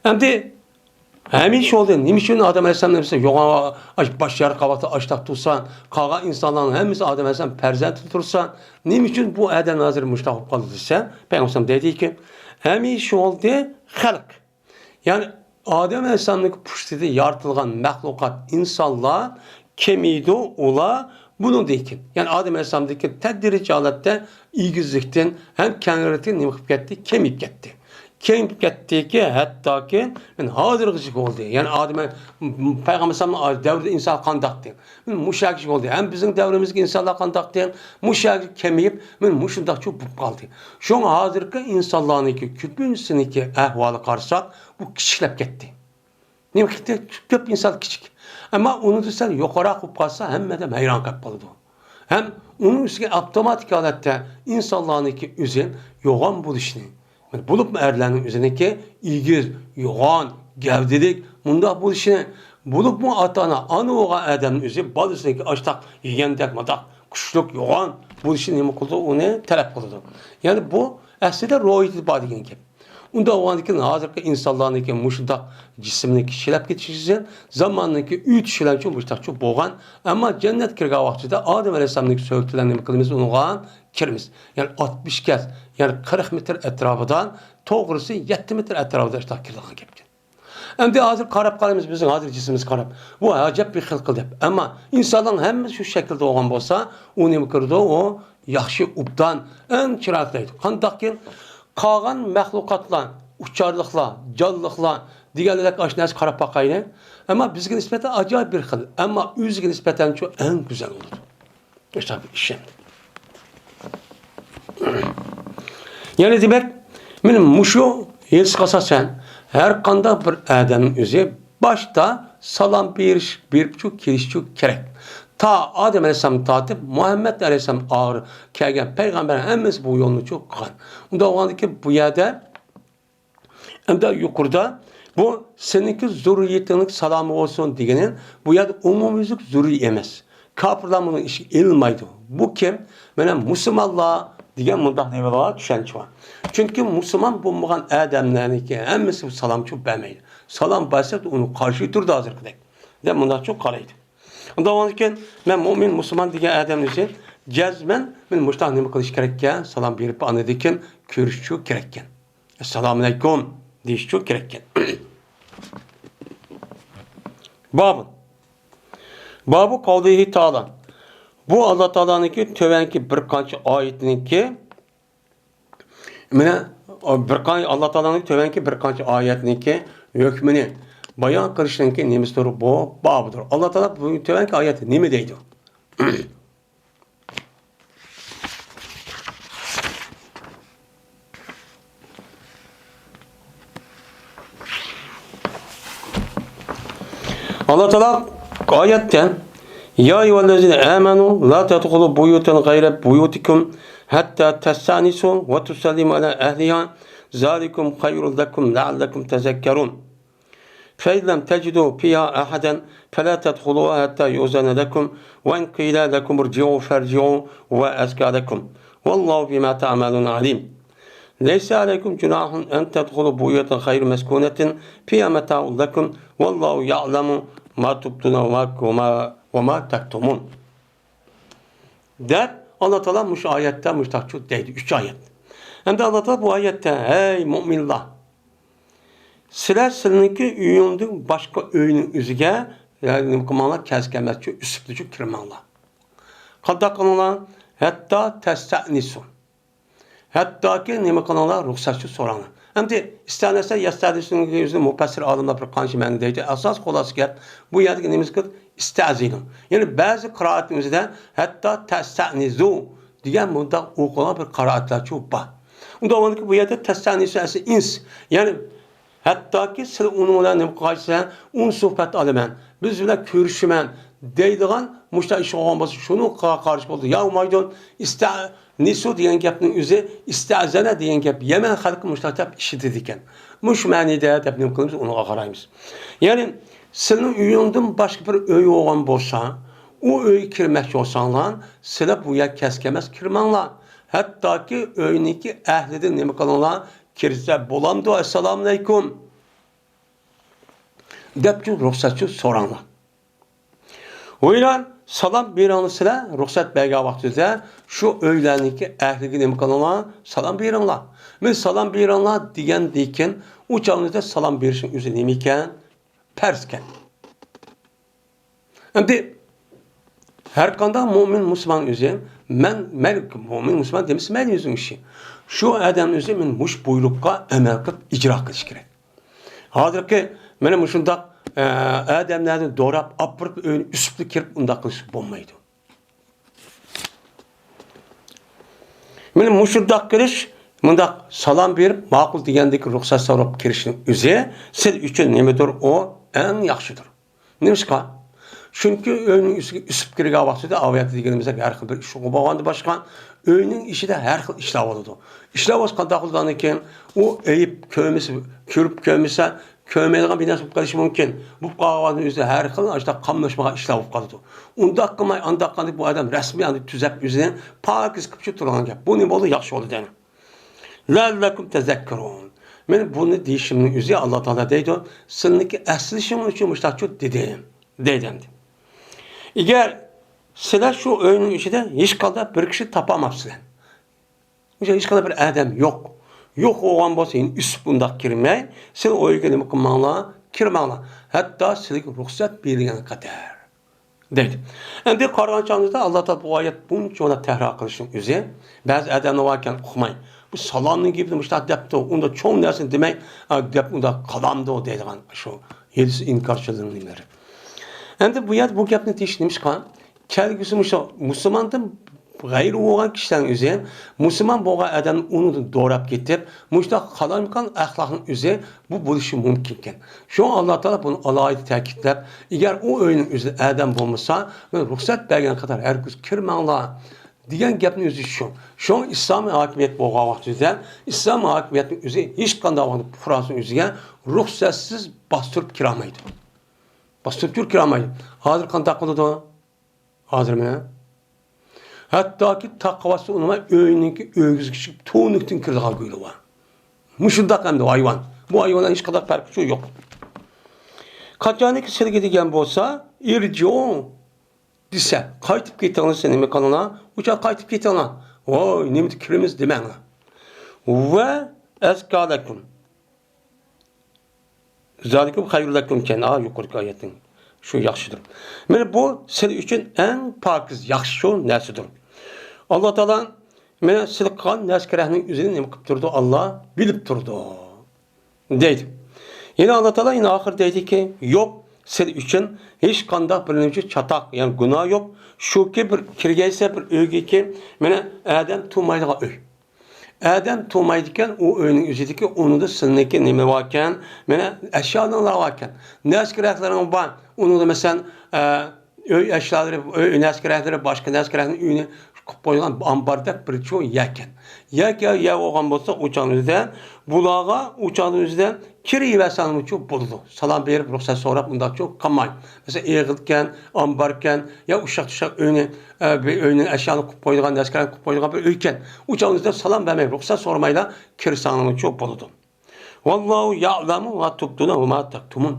Hem de hemin şey oldu. Nimişin Adem Aleyhisselam hepsi yok başlar kahvaltı açtak tutsan kağa insanların hemmisi Adem Aleyhisselam perzent tutursan nimişin bu eden nazır müştahap kaldı ise Peygamber dedi ki hemin şey oldu halk. Yani Adem Aleyhisselam'ın puştide yaratılgan mahlukat insanlar kemiydi ola bunu deyken. Yani Adem Aleyhisselam'daki tedirici alette ilgizlikten hem kendisi nimip gitti, kemip gitti. Kemip gitti ki hatta ki hazırlıcık oldu. Yani Adem Peygamber Aleyhisselam'ın devrinde insan kandaktı. Muşakçık oldu. Hem bizim devrimizdeki insanlar kandaktı. Muşakçık kemiyip muşundak çok bu kaldı. Şu an hazırlıkı insanların ki küpünsüneki ahvalı karşısak bu küçüklep gitti. Ne gitti? Köp insan küçük. Ama onu da sen yukarı akıp kalsa hem de hayran kapıldı. Hem onun üstüne avtomatik halatda insanlarınki üzün yoğun buluşunu. Yani bulup mu erlerinin üzerindeki ilgi, yoğun, gevdelik, bunda buluşunu. Bulup mu atana, anı oğa adamın üzü, balısındaki açtak, yiyendek, madak, kuşluk, yoğun buluşunu nemi kıldı, onu talep kıldı. Yani bu aslında ruhiyeti bağlı gibi. Unda o andaki hazırki insanlarındaki muşda cisimdeki şilap geçişsin, zamanındaki 3 şilap için muşda çok boğan, ama cennet kirga vaxtida Adem Aleyhisselam'daki söğütülerini kılımız onuğa kirimiz. Yani 60 kez, yani 40 metre etrafıdan, doğrusu 7 metre etrafıda işte kirdiğin gibi. Endi hazır karab kalemiz bizim hazır cisimiz karab. Bu acayip bir xilqil deb. Ama insanların hemmesi şu şekilde olgan bolsa, o nemi kırdı o yaxşı ubdan en chiroqlıydı. Qandaqki qolgan mahluqotlar, uçarlıqlar, canlıqlar deganlarga aşinasi qarab baqayli. Ama bizga nisbatan acayip bir xil. Ama o'ziga nisbatan şu en güzel olur. İşte bir işim. Yani demek benim muşu his qasasan her qanda bir adamın özü başta salam bir buçuk kirişçuk gerek. Ta Adem Aleyhisselam tatip Muhammed Aleyhisselam ağır kelgen peygamber hemmesi bu yolunu çok kılan. Onda o ki bu yerde hem de yukarıda bu seninki zürriyetinin salamı olsun diyenin bu yerde umumizlik zürri emez. Kapırlar bunun işi ilmaydı. Bu kim? Benim Müslümanlar diyen mundaq nevelara düşençi var. Çünkü Müslüman bulmayan adamlarını ki hemmesi bu salam çok beğenmeydi. Salam bahset onu karşı durdu hazır kıdak. De mundaq çok karaydı. Onda onun için ben mümin Müslüman diyen adam için cezmen ben muştaq neme kılış gerekken salam berip anedikken görüşçü gerekken. Esselamu aleyküm deyişçü gerekken. Babı kavlihi ta'ala. Bu Allah Teala'nınki tövenki bir qancha oyatninki mana Allah Teala'nın tövenki bir qancha oyatninki hukmini bayon qilishninki nemisidir bu babıdır. Allah Teala bu tövenki oyat nima deydi? Allah Teala ayette Ya eyyühellezine amenu la tedhulu buyutan gayre buyutikum hatta testanisu ve tusallimu ala ehliha zalikum hayrun lekum leallekum tezekkerun. فإن لم تجدوا فيها أحدا فلا تدخلوها حتى يؤذن لكم وإن قيل لكم ارجعوا فارجعوا وأزكى لكم والله بما تعملون عليم. ليس عليكم جناح أن تدخلوا بيوتا غير مسكونة فيها متاع لكم والله يعلم ما تبدون وما تكتمون. Der Allah Teala muş ayette müştakçı deydi. 3 ayet. Hem de Allah Teala bu ayette hey müminler sizler sizinki üyündün başka öğünün üzüge yani nımkımanlar keskemetçi üsüplücü kirmanlar. Kaddaklanılar hatta testanisun. Hatta ki nımkımanlar ruhsatçı soranlar. Hem de isterlerse yastadisinin yüzünde mufassir alimler bir kanşı məni deydi. Asas kolası gel bu yerdeki nemiz kıl istazilun. Yani bazı kıraatimizde hatta testanizu diyen bunda okulan bir kıraatlar çok var. Onda onun ki bu yerde testanizu ins. Yani hatta ki siz onunla ne mukayese un sohbet alımen, biz bile görüşümen deydiğen muşta iş olması şunu karşı oldu. Ya umaydın nisu diyen gapning üzü istazana diyen gap Yemen halkı muştatap işitidiken. Muş manide dep kılımız onu qaraymiz. Yani senin uyundun başka bir öy olan bolsa, o öy kirmekçi olsanlar, sizler bu yer keskemez kirmanlar. Hatta ki öyniki əhlidin nemi kalanlar kirse bolamdı esselamu aleyküm. Depçi ruhsatçı soranlar. O yüzden salam bir anısıyla ruhsat belge vaktinde şu öğleniki əhlidin nemi kalanlar salam bir anlar. Ben salam bir anlar diyen deyken uçağınızda salam bir işin üzerine iken persken. Şimdi her kanda mümin Müslüman üzerine men mümin Müslüman demiş men yüzün işi. Şu adam üzerine men muş buyrukka emel kılıp icra kılış gerek. Hazır ki benim şunda adamlarını doğrap apırıp öyle üstlü kirip unda kılış bulmaydı. Benim muşunda kılış bunda salam bir makul diyendeki ruhsat sorup kirişin üzerine siz üçün nemedir o en yaxşıdır. Neymiş ka? Çünkü öyünün üsüp kirgan vaqtida aviyat deganimizda har xil bir ish bo'lganda boshqa öyünün ishida har xil ishlar bo'ladi. Ishlar qanday qilgan ekan, u eyib ko'misi, ko'rib ko'misa, ko'maydigan bir narsa bo'lib qolishi mumkin. Bu qog'ozning o'zida har xil ashta qamlashmagan ishlar bo'lib qoladi. Undaq qilmay, andaq qilib bu odam rasmiy tuzab o'zini pokiz qilib turgan gap. Bu nima bo'ldi? Yaxshi bo'ldi deni. La'allakum tazakkarun. Men buni deyishimning o'zi Alloh taolo deydi, sizniki aslishim uchun mushtaqchu dedim. Dedim. Eğer sizler şu öğünün içinde hiç kadar bir kişi tapamazsınız. Hiç kadar bir adam yok. Yok olan bu senin üst bunda girmey. Sen o ilgili mükemmelliğe girmeyla. Hatta silik ruhsat bilgine kadar. Deydi. Endi qarğan çağınızda Allah Teala bu ayet bunca ona tehrar kılışın üzü. Bazı adamlar varken okumayın. Bu salanın gibi müştak depti o. Onda çoğun dersin demek. Dep onda kalamdı o deydiğen şu. Yedisi inkarçılığının ileri. Endi bu gapni deyishimiz qan. Kelgusi musulmondan g'ayri bo'lgan kishilarning o'zi musulmon bo'lgan odamni uni do'rab ketib, mushtaq qalamkan axloqning o'zi bu bo'lishi mumkin ekan. Shu Alloh taolo buni alohida ta'kidlab, agar u o'yinning o'zida odam bo'lmasa, ruxsat bergan qadar hargiz kirmanglar degan gapning o'zi shu. Shu islomiy hokimiyat bo'lgan vaqtida islom hokimiyatining o'zi hech qanday Fransuz o'ziga ruxsatsiz bostirib kira olmaydi. Bastırıp Türk kiramayı. Hazır kan takıldı da. Hazır mı? Hatta ki takvası onuma öğününki öğüz kişi tuğunluktan kırdığa gülü var. Muşundak hem de hayvan. Bu hayvandan hiç kadar farkı yok. Kaçanı ki sergi degen bolsa, irci o. Dise, kaytıp gittiğiniz senin kanına, uçak kaytıp gittiğine. Oy, nimeti kirimiz demeğine. Ve eskâlekum. Zalikum hayrulakum ken yuqorqi oyating. Shu yaxshidir. Mana bu siz uchun eng pokiz, yaxshi narsadir. Alloh taolo mana siz qilgan narsalarning o'zini nima qilib turdi? Alloh bilib turdi. Deydi. Yana Alloh taolo yana oxir deydiki, yo'q, siz uchun hech qanday birinchi chatoq, ya'ni gunoh yo'q. Shuki bir kirgaysa bir uyga ki, mana adam tug'maydigan uy. Adam tug'maydigan u uyning o'zidagi unida sizniki nima varken, mana ashyolar varken, naskiraklaring bor. Unida masalan uy ashyolari, uy naskiraklari boshqa naskiraning uyini qilib qo'ygan ambarda bir cho'y yakan. Ya olgan bo'lsa, o'changizda bularga o'changizda kiraversangiz bo'ladi. Salom berib, ruxsat so'rab undan cho'q qilmang. Masalan, eg'ilgan, ambarkan, ya ushaq uyni uyning ashyoni qilib qo'ygan, naskirani qilib qo'ygan bir uykan. O'changizda salom bermay, ruxsat so'ramayla kirsangiz cho'q bo'ladi. Vallahu ya'lamu va tubduna va ma taktumun.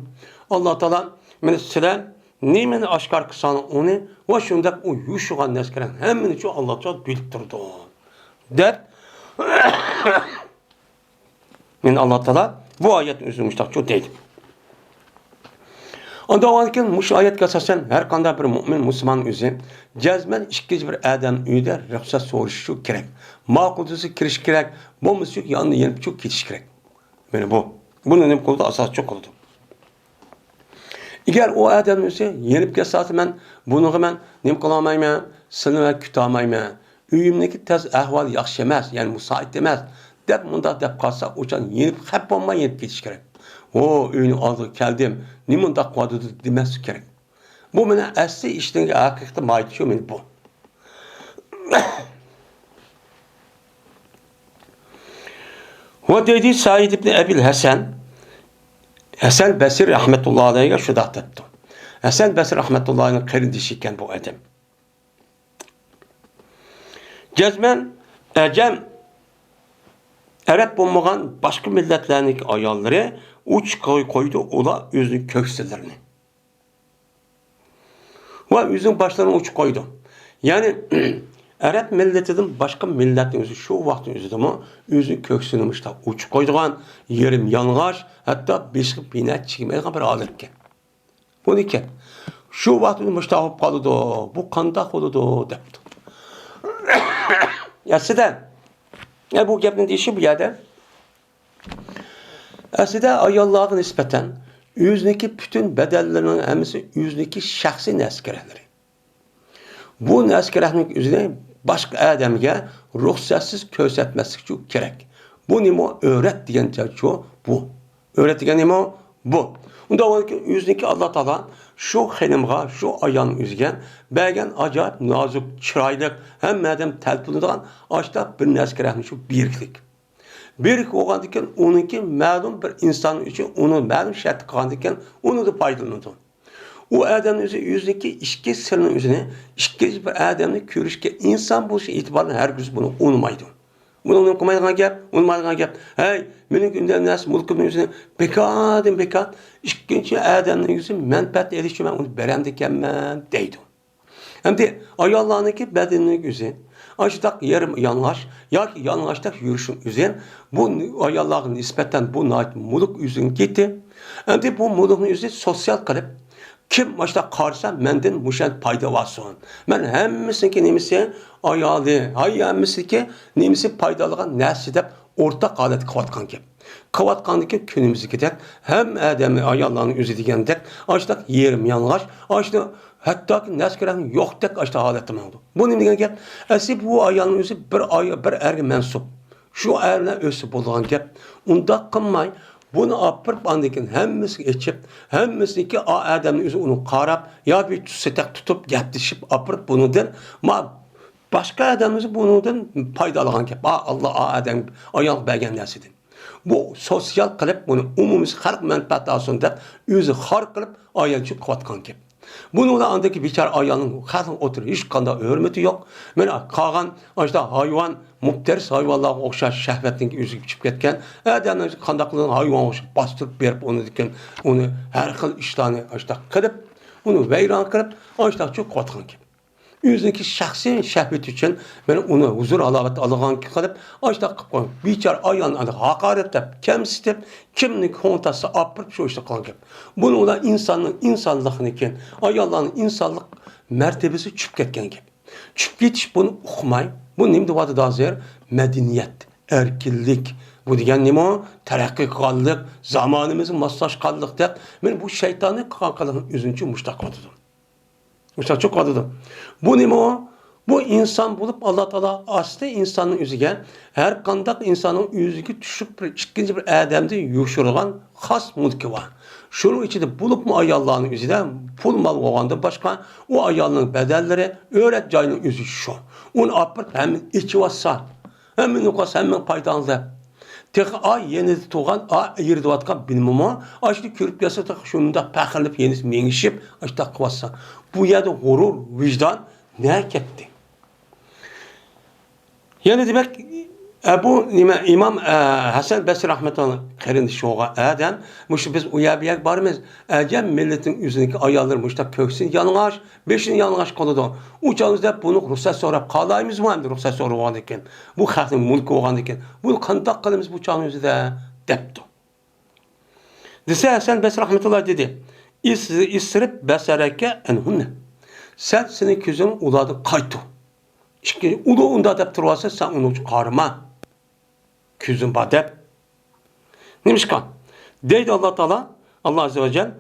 Alloh taolo meni sizlar nimani oshkor qilsan uni va shunday u yushigan naskirani hammani shu Alloh taolo bilib turdi. Deb men Alloh taolo bu oyatni o'zi mushtaqchu deydi. Ondan keyin mush oyatga asosan har qanday bir mo'min musulmon o'zi jazman ikkinchi bir odam uyida ruxsat so'rashi kerak. Ma'qulsiz kirish kerak, bo'lmasa yonni yenib ketish kerak. Mana bu. Buni nima qildi? Asoschi qildi. Eğer o adam ise yenip gelseydi ben bunu hemen nima qilolmayman, seni kutolmayman. Uyimdagi tez ahvol yaxshi emas, ya'ni müsait emas. Deb munda deb qolsa, o'chan yenip hep olmay yenip ketish kerak. O uyni oldiga keldim, nima unda qildi demas kerak. Bu meni asli ishning haqiqati mayt shu men bu. Ve dedi Said ibn Ebil Hasan Hasan Basri rahmetullahi aleyh'e şu da dedi. Hasan Basri rahmetullahi aleyh'in kardeşi iken bu adam. Cezmen Ecem Arap olmagan başka milletlerinin ayolları uç koydu ola özünün kökselerini. Ve özünün başlarına uç koydu. Yani Arap milletinin başka milletin özü şu vaktin özü de mi özünün köksünü uç koyduğun yerim yanğaş hatta beşik bina çıkmaya bir alırken. Bu ne ki? Şu vaktin müştahip kalıdı, bu kandak oldu depti. Ya bu gapning deyişi bu yerde. Aslida ayollarga nispeten o'ziniki bütün bedellerinin hemisi o'ziniki şahsi naskirahlari. Bu naskirahning o'zini başka adamga ruxsatsiz ko'rsatmaslik kerak. Bu nima öğret degan joy bu. Öğret degan nima? Bu. Unda yüzündeki Allah Teala şu hanımga, şu ayağın yüzügen belgen acayip nazik, çıraylık, hem madem telpinidan açta bir neskerahmış şu birlik. Birlik olgandiken onunki ma'lum bir insan için onu ma'lum şart kılgandiken onu da faydalanıdı. O adamın yüzündeki işki sırrının yüzüne işki bir adamını körüşke insan bu şey itibarla her gün bunu unutmaydı. Bunu unutmaydıgan gap, unutmaydıgan gap. Hey, menin gündem nas mulkumun yüzüne bekadım bekat. İkinci adamın yüzü menfaat erişime onu berem dikenmen deydi. Hem de ayollarındaki bedeninin yüzü açtak yarım yanlış, ya ki yanlıştak yürüyüşün yüzü bu ayolların nispeten bu nait muluk yüzün gitti. Hem de bu mulukun yüzü sosyal kalıp kim başta karsa menden muşan payda varsın. Ben hemmisinki nemisi ayalı, hemmisinki nemisi paydalıgan nesli dep ortak adet kıvatkan ki. Kıvatkandaki günümüzü gidek, hem adamı ayallarını üzü degendek, açtak yerim yanlış, açtak hatta ki neskerenin yok tek açta haletim oldu. Bu ne degen gap? Esi bu ayalın üzü bir erge mensup. Şu erle ösü bulduğun gap. Unda kılmay, bunu apırıp andikin hemmisi içip, hemmisi ki adamın üzü onu karab, ya bir setek tutup gaptişip apırıp bunu den, ma başka adamımızı bundan paydalan gap. Allah adam ayal belgen nersidir. Bu sosyal kılıp bunu umumuz halk menfaat alsın deb özü har kılıp ayalçı kıvatkan gap. Bunu da andaki biçar ayalın kalın otur hiç kanda hürmeti yok. Mena kagan açta hayvan muhteris hayvanlarga okşaş şehvetin özü çıkıp ketken adamın kandaklığın hayvan okşaş bastırıp berip onu diken onu her xil işlerini açta kılıp onu veyran kılıp açta çok kıvatkan gap. Yüzdeki şahsi şehvet için ben onu huzur alavet alığan ki kalıp açta kıpkan biçar ayağın adı hakaret dep, kemsitip, kimlik hontası apırıp şu işte kalan gibi. Bunu da insanın insanlığını iken ayağların insanlık mertebesi çüp ketken gibi. Çüp getiş bunu okumay, bu nemde vadı da zer medeniyet, erkillik, bu degen nima o? Terakki kallık, zamanımızın maslaş kallık dep, ben bu şeytanı kankalığın üzüncü muştak vadıdım. Mesela çok adıdım. Bu ne o? Bu insan bulup Allah Teala aslı insanın yüzüge her kandak insanın yüzüge düşük bir ikinci bir adamda yuşurgan has mulki var. Şunun içinde bulup mu ayallığının yüzüde pul mal olanda başka o ayallığın bedelleri öğret cayının yüzü şu. Onu apırt hem içi vassa hem nukas hem paydanlı. Tek ay yeni tuğan ay yerde vatkan bilmem ama açtı körüp yasa tak şunda pakılıp yeni mengişip açtı kıvassa. Bu yerde gurur, vicdan ne ketti? Yani demek bu İmam Hasan Basri rahmetullahi kerin şoğa adam muş biz uyabiyak barımız acem milletin yüzündeki ayarlar muşta köksün yanlış, beşin yanlış koludu. Uçağımızda bunu ruhsat sorap kalayımız mı hem de ruhsat sorulan iken. Bu halkın mülkü olan iken. Bunu kantak kalımız bu uçağın yüzünde deptu. Dese Hasan Basri rahmetullahi dedi. İsrip besareke enhunne. Sen senin közün uladı kaytu. İşte ulu unda dep turvasa sen onu çıkarma. Küzün badep. Neymiş kan? Deydi Allah Teala, Allah Azze ve Celle,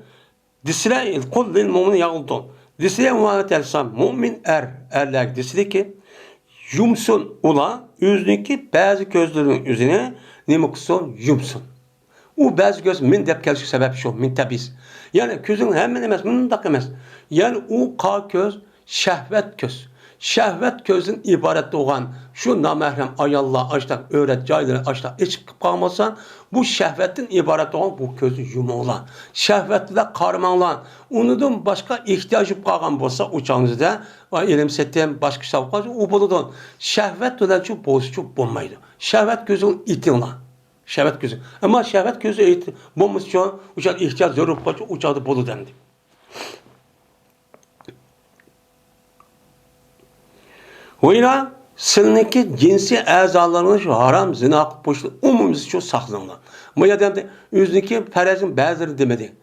disile kul lil mu'min yağıldun. Disile muhanet elsan, mu'min erler disile ki, yumsun ula, yüzündeki bazı gözlerin yüzüne, ne kıson yumsun. O bazı göz min dep kelşi sebep şu, min tabiz. Yani közün hemen emez, min dak emez. Yani o ka göz, şehvet göz. Şehvet gözün ibaret olan şu namahrem ayallah açtak öğret cayları açtak içip kalmasan bu şehvetin ibaret olan bu gözü yumulan. Şehvetle karmanlan. Onudun başka ihtiyacı kalgan bolsa uçağınızda ilim setten başka şavkaz o buludun. Şehvet olan şu bozucu bulmaydı. Şehvet gözün itinla. Şehvet gözü. Ama şehvet gözü iti bulmuş şu uçak ihtiyaç zorlup kaçı uçağı bulu dendi. Oyla sınıki cinsi azalarının şu haram zina poştu umumisi şu saklanma. Bu yadamda yüzdeki perezin bazıları demedi.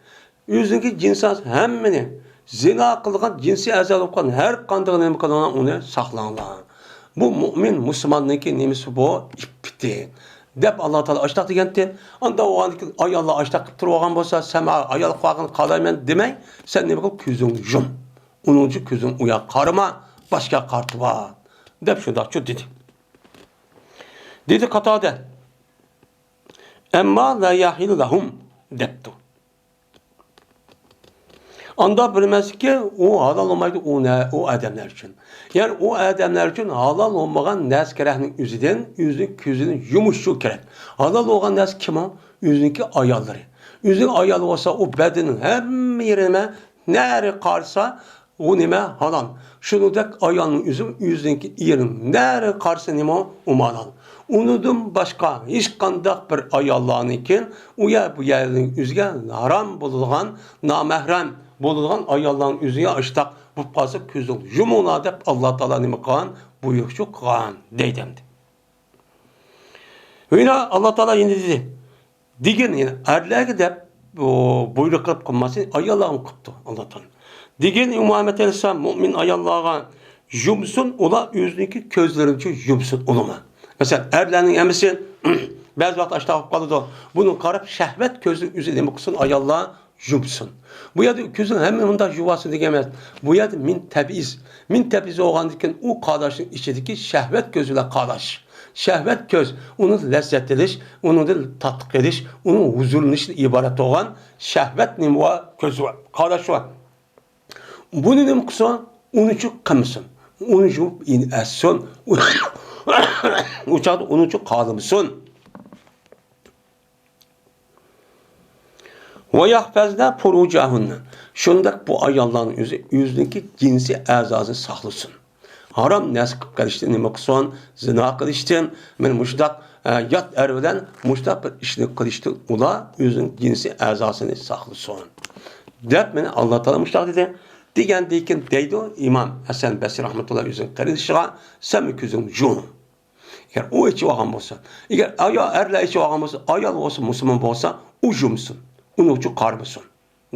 Yüzdeki cinsaz hemmini zina kılgan cinsi azalı olan her kandığın nemi kalan onu saklanma. Bu mümin Müslümanlıki nemisi bu ipti. Dep Allah Teala açtak degende anda o an ay Allah açtak turgan bolsa sema ayal qagın qalayman demey sen nemi kıl küzün yum. Onuncu küzün uya karma başka kartı var. Dep şunda şu dedi. Dedi Katade. Emma la yahil lahum deptu. Anda bilmez ki o halal olmaydı o adamlar için. Yani o adamlar için halal olmayan nas kerakning yüzüden, yüzünün közünün yumuşu kerek. Halal olan nas kim o? Yüzünki ayalları. Yüzün ayalı olsa o bedenin hem yerine nere karsa o nime halal. Şunu da ayalının yüzünki yerin nere karsa nime o halal. Unudum başka hiç kandak bir ayallağın iken uya bu yerin yüzüge haram bulungan, namahrem bulungan ayallağın yüzüge açtak bu pası küzül. Jumuna dep Allah Teala nime kılan buyuruşu kılan deydemdi. Yine Allah Teala yine dedi. Digin yani erlerge dep buyruk kılıp kılmasın ayallağın kıptı Allah Teala. Digin Muhammed Aleyhisselam mümin ayallağın yumsun ola yüzündeki közlerini yumsun olma. Mesela erlerinin emisi bazı vakit aşağı kalıdı. Bunu karıp şehvet közün yüzü demek olsun ayallah yumsun. Bu yadı közün hemen onda yuvası diyemez. Bu yadı min tebiz. Min tebiz oğandıkken o kardeşin içindeki şehvet gözüyle kardeş. Şehvet göz, onun lezzet ediş, onun da tatlık ediş, onun huzurun için ibaret olan şehvet nimva gözü var. Kardeş var. Bunu demek olsun, onun için kımsın. Onun için in esson. Uçakta onun için kalımsın. Ve yahfazna furucahunna. Şundak bu ayalların yüzündeki cinsi azazını saklısın. Haram nas kılıp gelişti, nima qilsin, zina qilishdan, men mushtaq yat ervidan mushtaq bir ishni qilishdi, ular o'zining jinsiy a'zosini saqlasin. Deb meni Alloh taolo mushtaq dedi. Degandan keyin deydi Imom Hasan Basri rahmatulloh o'zining qilishiga, sen ko'zing jun. Agar u ichib olgan bo'lsa, agar ayol erlar ichib olgan bo'lsa, ayol bo'lsa, musulmon bo'lsa, u jumsin. Uni uchun qarbisin.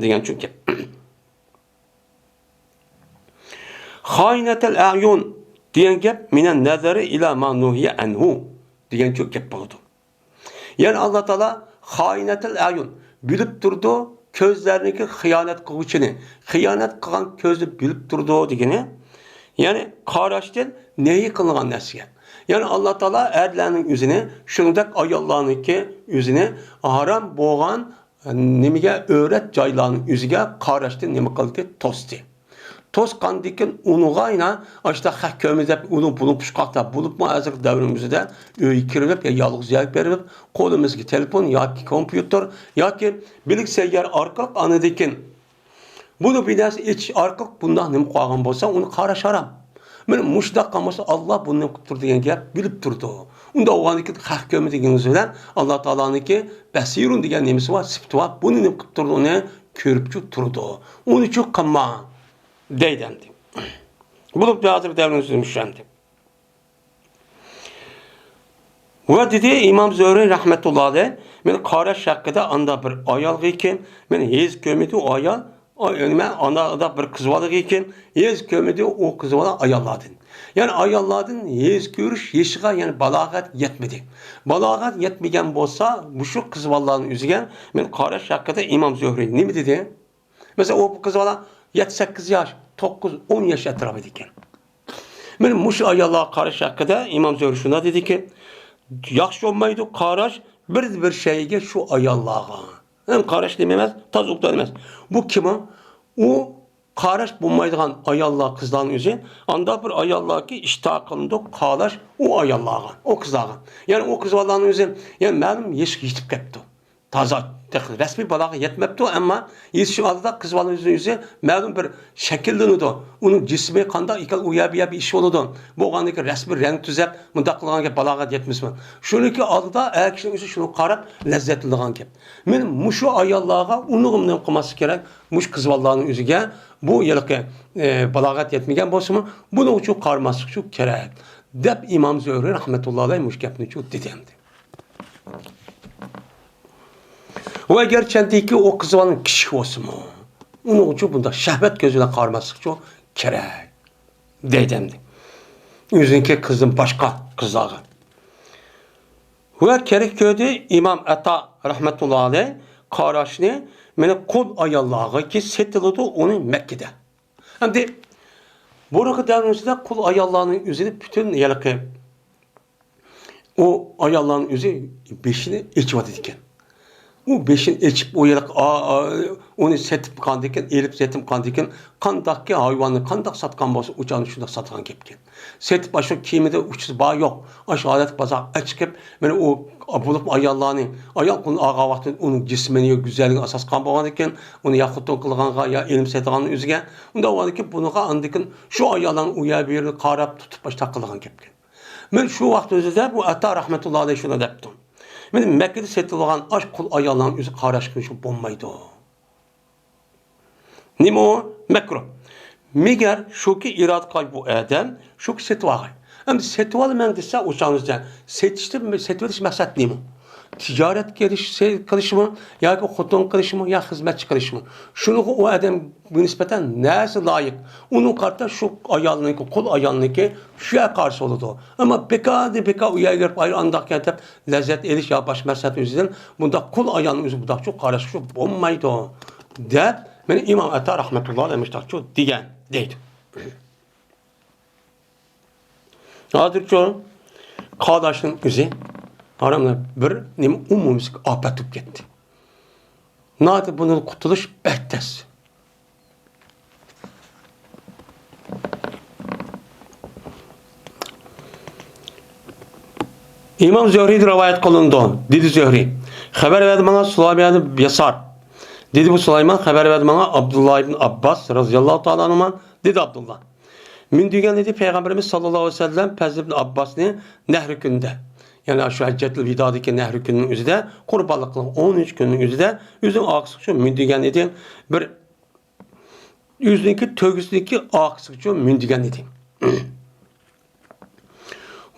Degan chunki Xaynatul a'yun degan gap minan nazari ila ma nuhiya anhu degan çok gap bo'ldi. Yani Allah Taala xaynatul a'yun bilib turdi, ko'zlarniki xiyonat qiluvchini, xiyonat qilgan ko'zni bilib turdi degani. Yani qarashdan neyi qilgan narsa. Yani Allah Taala erlarning o'zini, shuningdek ayollarniki o'zini haram bo'lgan nimaga o'rat joylarning o'ziga qarashdan nima qildi? To'sdi. Toz kandikin unugayna işte hakkımızda unu bulup puşkakta bulup mu azık devrimizde öyle kirip ya yalnız yer verip kolumuzdaki telefon ya ki kompüter ya ki bilgisayar arkalık anıdikin. Bunu biraz iç arkalık bundan ne koygan bolsa onu karaşaram. Benim muşdak kaması Allah bunu kutur diyen gap bilip durdu. Unda oğandikin hakkımı diyen üzere Allah Teala'nınki besirun diyen nemisi var, sıfatı var. Bunu ne kuturdu ne körüpçü turdu. Onu çok kama. Deydendi. Bulup bir hazır devrini sürmüşlendi. Ve dedi İmam Zöhri rahmetullahi aleyh, men qarash hakkında anda bir ayal ekan, men hez kömedi o ayal, men anda bir kız var ekan, hez kömedi o kız var ayalladın. Yani ayalladın hez görüş yeşiga yani balagat yetmedi. Balagat yetmegen bolsa bu şu kız valların üzügen men qarash hakkında İmam Zöhri ne mi dedi? Mesela o kız vala 7-8 yaş, 9-10 yaş etrafıdayken. Benim muş ayallığa karış hakkında İmam Zöhri şuna dedi ki, yaxşı olmaydı karış bir şeyge şu ayallığa. Hem karış dememez, tazukta demez. Bu kim o? O karış bulmaydıgan ayallığa kızların yüzü, anda bir ayallığa ki iştahında karış o ayallığa, o kızlığa. Yani o kızların yüzü, yani benim yeşik yitip kepti. Taza resmi balağa yetmepti ama yetişim aldı kız balığın yüzü məlum bir şekillenidi. Onun cismi kanda ikal uya bir iş oldu. Bu oğandaki resmi renk tüzep mındaqlığına balağa yetmişmi. Şunu ki aldı da er kişinin yüzü şunu qarab lezzetliğine kep. Men muşu ayallığa unuğumdan qılması gerek. Muş kız balığının yüzüge bu yılki balağa yetmegen bolsunmu bunu uçu qarması şu gerek. Dep İmam Zöhri rahmetullahi aleyh muş gapni şu dedemdi. Ve gerçekten o kızının kişi olsun mu? Onun için bunda şehvet gözüne karması çok gerek. Deydemdi. Yüzündeki kızın başka kızları. Ve gerek gördü İmam Ata rahmetullahi aleyh kardeşini mene kul ayallığı ki setildi onu Mekke'de. Hem de burada devrimizde kul ayallığının yüzünü bütün yalakı o ayallığının yüzü beşini içvat ediken. u beşin içip o yere onu setip kandiken, elip setip kandiken, kandaki hayvanı kandak satkan bolsa uçanı şunda satkan kepken. Setip aşağı kimide uçsuz bağ yok. Aşağı adet bazar açıp meni o bulup ayallarını, ayal konu ağa vakti onun cismeni güzelliğin asas kan bolgan eken, onu yakutun kılganga ya elim setganın üzüge, onda o ki bunuga andikin şu ayallarını uya bir qarab tutup baş takılgan kepken. Men şu vaqt özüde bu ata rahmetullahi aleyhi şuna deptim. Men Mekke'de setilgan aş kul ayallarının üzü qaraşkın şu bombaydı. Nima o? Mekruh. Meğer şu ki irad kay bu adam, şu ki setvagay. Hem setvalı men dese uçağınızda setvediş maksat nima? Ticaret kılış mı, ya ki hutun kılış mı, ya hizmetçi kılış mı? Şunu o adam nispeten nasıl layık? Onun kartta şu ayalınki, kul ayalınki şuya karşı oldu. Ama beka uya girip ayrı andak yatıp lezzet eriş ya baş mersat üzerinden bunda kul ayalının üzü budak çok karşı şu bombaydı. De men İmam Ata rahmetullah demişler çok diyen deydi. Hazır çoğu kardeşin üzü aramda bir nima umumisi afet tutup gitti. Nadi bunun kurtuluş bektes. İmam Zühri'de rivayet kılındı. Dedi Zühri. Haber verdi bana Süleyman bin Yasar. Dedi bu Süleyman haber verdi bana Abdullah ibn Abbas radıyallahu ta'ala anhuma. Dedi Abdullah. Min diyen dedi Peygamberimiz sallallahu aleyhi ve sellem Pez ibn Abbas'ni Nehr günde. Yani şu Haccetül Vida'daki Nehr gününün üzerinde kurbanlıklı 13 günün üzerinde yüzün aksıkçı mündigen dedi. Bir yüzündeki tövgüsündeki aksıkçı mündigen dedi.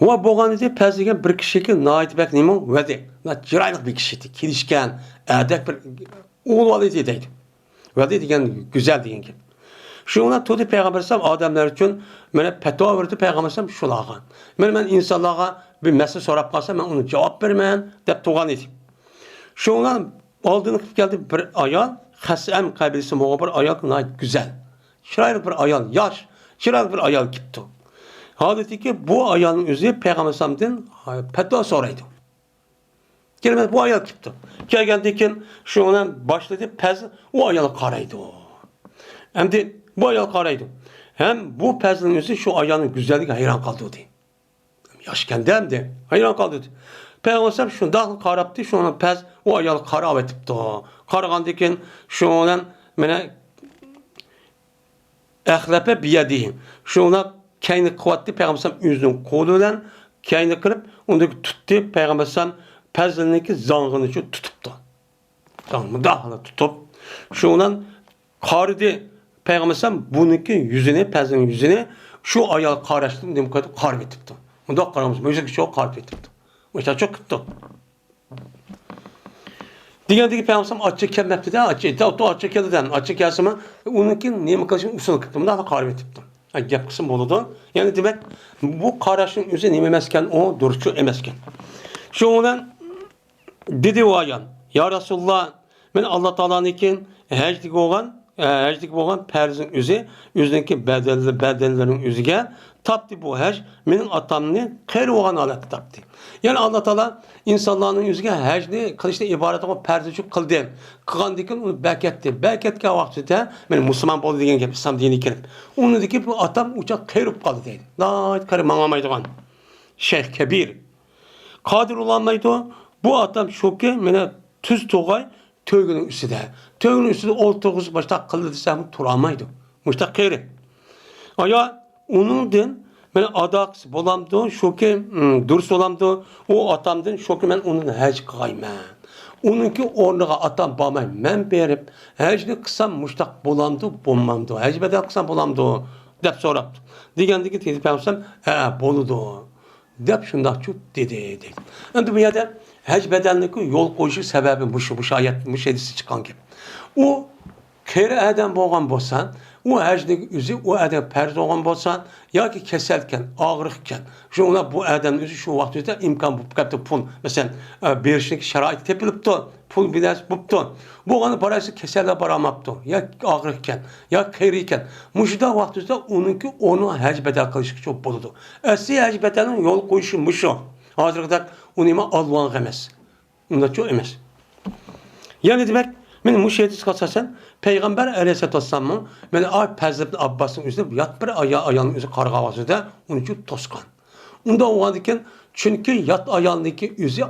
Ve boğan dedi Pez'deki bir kişi nait bek neymi vedi. Ciraylık bir kişiydi. Kilişken, erdek bir oğul valı dedi. Vedi diyen güzel diyen ki. Şuna tutu Peygamber sallam adamlar için mene petva verdi Peygamber sallam şulagan. Men insanlara bir mesele sorap kalsa ben onu cevap vermeyen dep tuğan edim. Şuna aldığını geldi bir ayal, Hasem kabilesi moğa bir ayal nayt güzel. Şiraylı bir ayal, yaş, şiraylı bir ayal gitti. Halbuki ki bu ayalın üzeri Peygamber sallam'dan petva soraydı. Kelime bu ayal gitti. Gelgendikin şuna başladı pez o ayalı karaydı o. Hem de bu ayal karaydı. Hem bu pezin yüzü şu ayağının güzelliğine hayran kaldı. Yaşken hem de hayran kaldı. Peygamber şunu da karaptı, şunu pez o ayalı kara etipti. Karagandikin şunun mene ehlepe biyadihi. Şuna kayını kuvvetli Peygamber yüzünün koluyla kayını kırıp onu tuttu. Peygamber pezindeki zangını tutuptu. Zangını da tutup şunun kardı. Peygamber bununki yüzüne, pezinin yüzüne şu ayağı karaştım demek ki kar etipti. Bunda karamız müzik çok kar etipti. İşte çok kıttı. Diğerdeki Peygamber açık kelmepti de açık kelden açık yazımı onunki niye makasın usul kıttı. Bunda da kar etipti. Yani gap kısım oldu. Yani demek bu karaşın yüzü nememezken o duruşu emezken. Şu olan dedi o ayan. Ya Resulullah ben Allah Teala'nın için hecdik olan perzin yüzündeki bedellerin yüzüge taptı bu hec benim atamını kayır olan alet taptı. Yani Allah Teala insanların yüzüge hecni kılıçta ibaret olan perzici kıldı. Kıgandikin onu beketti. Beketke vaktide benim Müslüman oldu diyen gibi İslam dini kirip. Onu dedi ki bu atam uçak kayırıp kaldı dedi. Nait karı manamaydı kan. Şeyh Kebir. Kadir olanmaydı bu atam şoke mene tüz toğay tövgünün üstüde. Tövgünün üstüde oltuğuz başta kıldı desem turamaydı. Muştak kayırı. Aya onun din ben adaks bolamdı, şoke durs olamdı. O atamdın şoke ben onun hec kayman. Onunki ornağa atam bağmay men berip hecni kısam muştak bolamdı, bommamdı. Hec bedel kısam bolamdı. Dep soraptı. Digendiki tezi peygamber boludu. Dep şundak çok dedi. Endi bu yerde hec bedelindeki yol koyucu sebebi bu ayet, bu hadisi çıkan gibi. O kere adam boğan bolsan, o hecdeki üzü o adam perz olgan bolsan, ya ki keselken, ağrıkken, şuna bu adam üzü şu vaxtda imkan bu kapta pul, mesela berişlik şerait tepilipti, pul biraz buptu. Boğanın parası keselde baramaptı, ya ağrıkken, ya keriyken. Muşda vaxtda onunki onu hec bedel kılışık çok boludu. Asli hec bedelinin yol koyuşu muşu. Hazırda onu ima Allah'ın emez. Onda çok emez. Yani demek, men bu şeyde çıkarsasan, Peygamber Aleyhisselatü Vesselam'ın, men Hazreti Abbas'ın üzerinde yat bir ayağının üzerinde kargavası da, onun için toskan. Onda o adıyken, çünkü yat ayağındaki yüzü,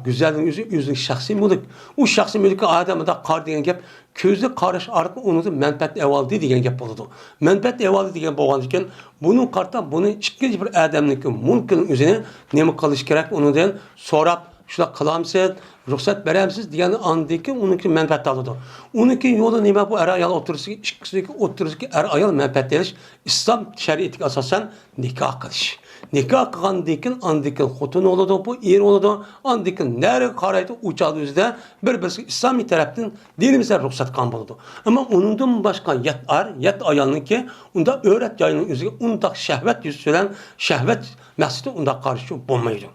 güzelliğin yüzü, yüzün şahsi mülk. O şahsi mülkü adamı da kar diyen gep, közde karış arka onu da menfaat evaldi diyen gep oldu. Menfaat evaldi diyen bu adıyken, bunun karta, bunun ikinci bir adamlıkı mülkünün üzerine ne kalış gerek, onu diyen sorap, şuna kılamsız, ruhsat veremsiz diyen andaki onunki menfaat aldı. Onunki yolu neyme bu er ayal oturursa ki, ikisindeki oturursa ki er ayal menfaat ediş, İslam şeriatik asasen nikah kılış. Nikah kılgandikin andikin hotun oldu, bu er oldu, andikin nere karaydı uçadı üzde birisi İslami taraftan dinimize ruhsat kan buldu. Ama onundan başka yat ayalının ki onda öğret yayının üzerine onda şehvet yüz söylen şehvet mescidi onda karşı bulmaydı.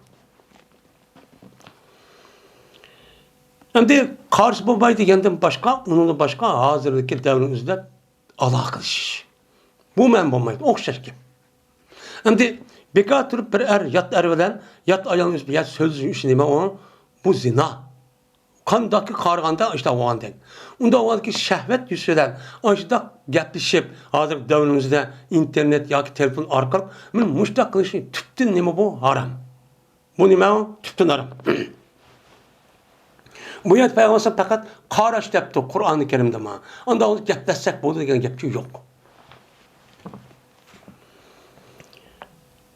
Hem de karşı bulmayı degenden başka, onun başka hazırdaki devrimizde Allah kılış. Bu men bulmaydı, okşar ki. Hem de bekar turup bir yat bilen, yat ayağının üstü, yat sözün üstüne o, bu zina. Kandaki karganda işte o andan. Onda o andaki şehvet yüzüden, işte gepleşip, hazır devrimizde internet ya ki telefon arkalık, men müştak kılışı tüptün neme bu? Haram. Bu neme o? Tüptün haram. Bu yat Peygamber fakat karaş depti Kur'an-ı Kerim'de ma. Onda onu gepleşsek bu degen gepçi yok.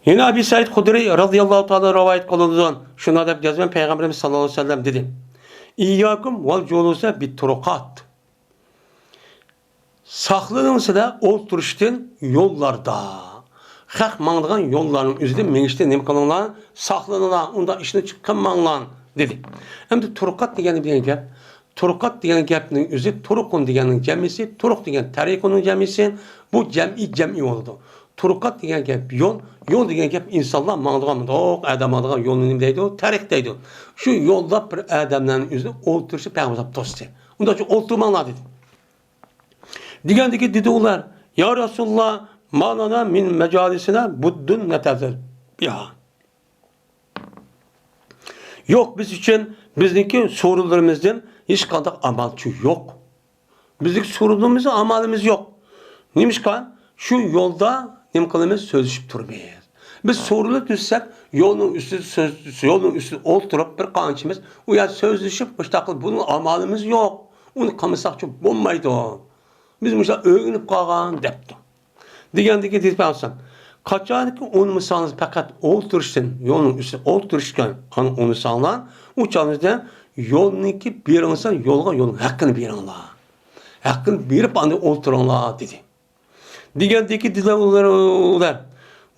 Yine Abi Said Hudri radıyallahu ta'ala rivayet kılındı. Şuna da yazman Peygamberimiz sallallahu aleyhi ve sellem dedi. İyyakum vel culusa bit turukat. Saklanınsa da oturuştan yollarda. Hak mağdığın yolların üzerinde menişte nem kılınlar, saklanılar, onda işine çıkkanmanlar dedi. Hem de turukat degeni bir gap. Turukat degen gapning özü turukun degenin cemisi, turuk degen tarikunun cemisi, bu cem'i oldu. Turukat degen gap yol degen gap insanlar mağdığın, adam mağdığın yolun nimdeydi o, tarikteydi. Şu yolda bir adamların üzerinde oturuşu Peygamber dostu. Onda şu oturmanlar dedi. Digendeki dedi onlar, ya Resulullah, manana min mecalisine buddun netezer. Ya. Yok biz için, bizdeki sorularımızdan hiç kadar amalçı yok. Bizdeki sorumluluğumuzda amalımız yok. Neymiş kan? Şu yolda nemkalımız sözleşip durmayız. Biz sorulu düşsek yolun üstü oturup bir kançımız uya sözleşip baştakıl bunun amalımız yok. Onu kamısakçı bulmaydı o. Biz mesela öğünüp kalgan depti. Digendeki dizbensen. Kaçan ki onu misalınız fakat oturuşsun, yolun üstü oturuşken onu sağlan, uçağınızda yolunki bir insan yolun hakkını bir anla. Hakkını birip anı oturunla dedi. Digendeki dileğler,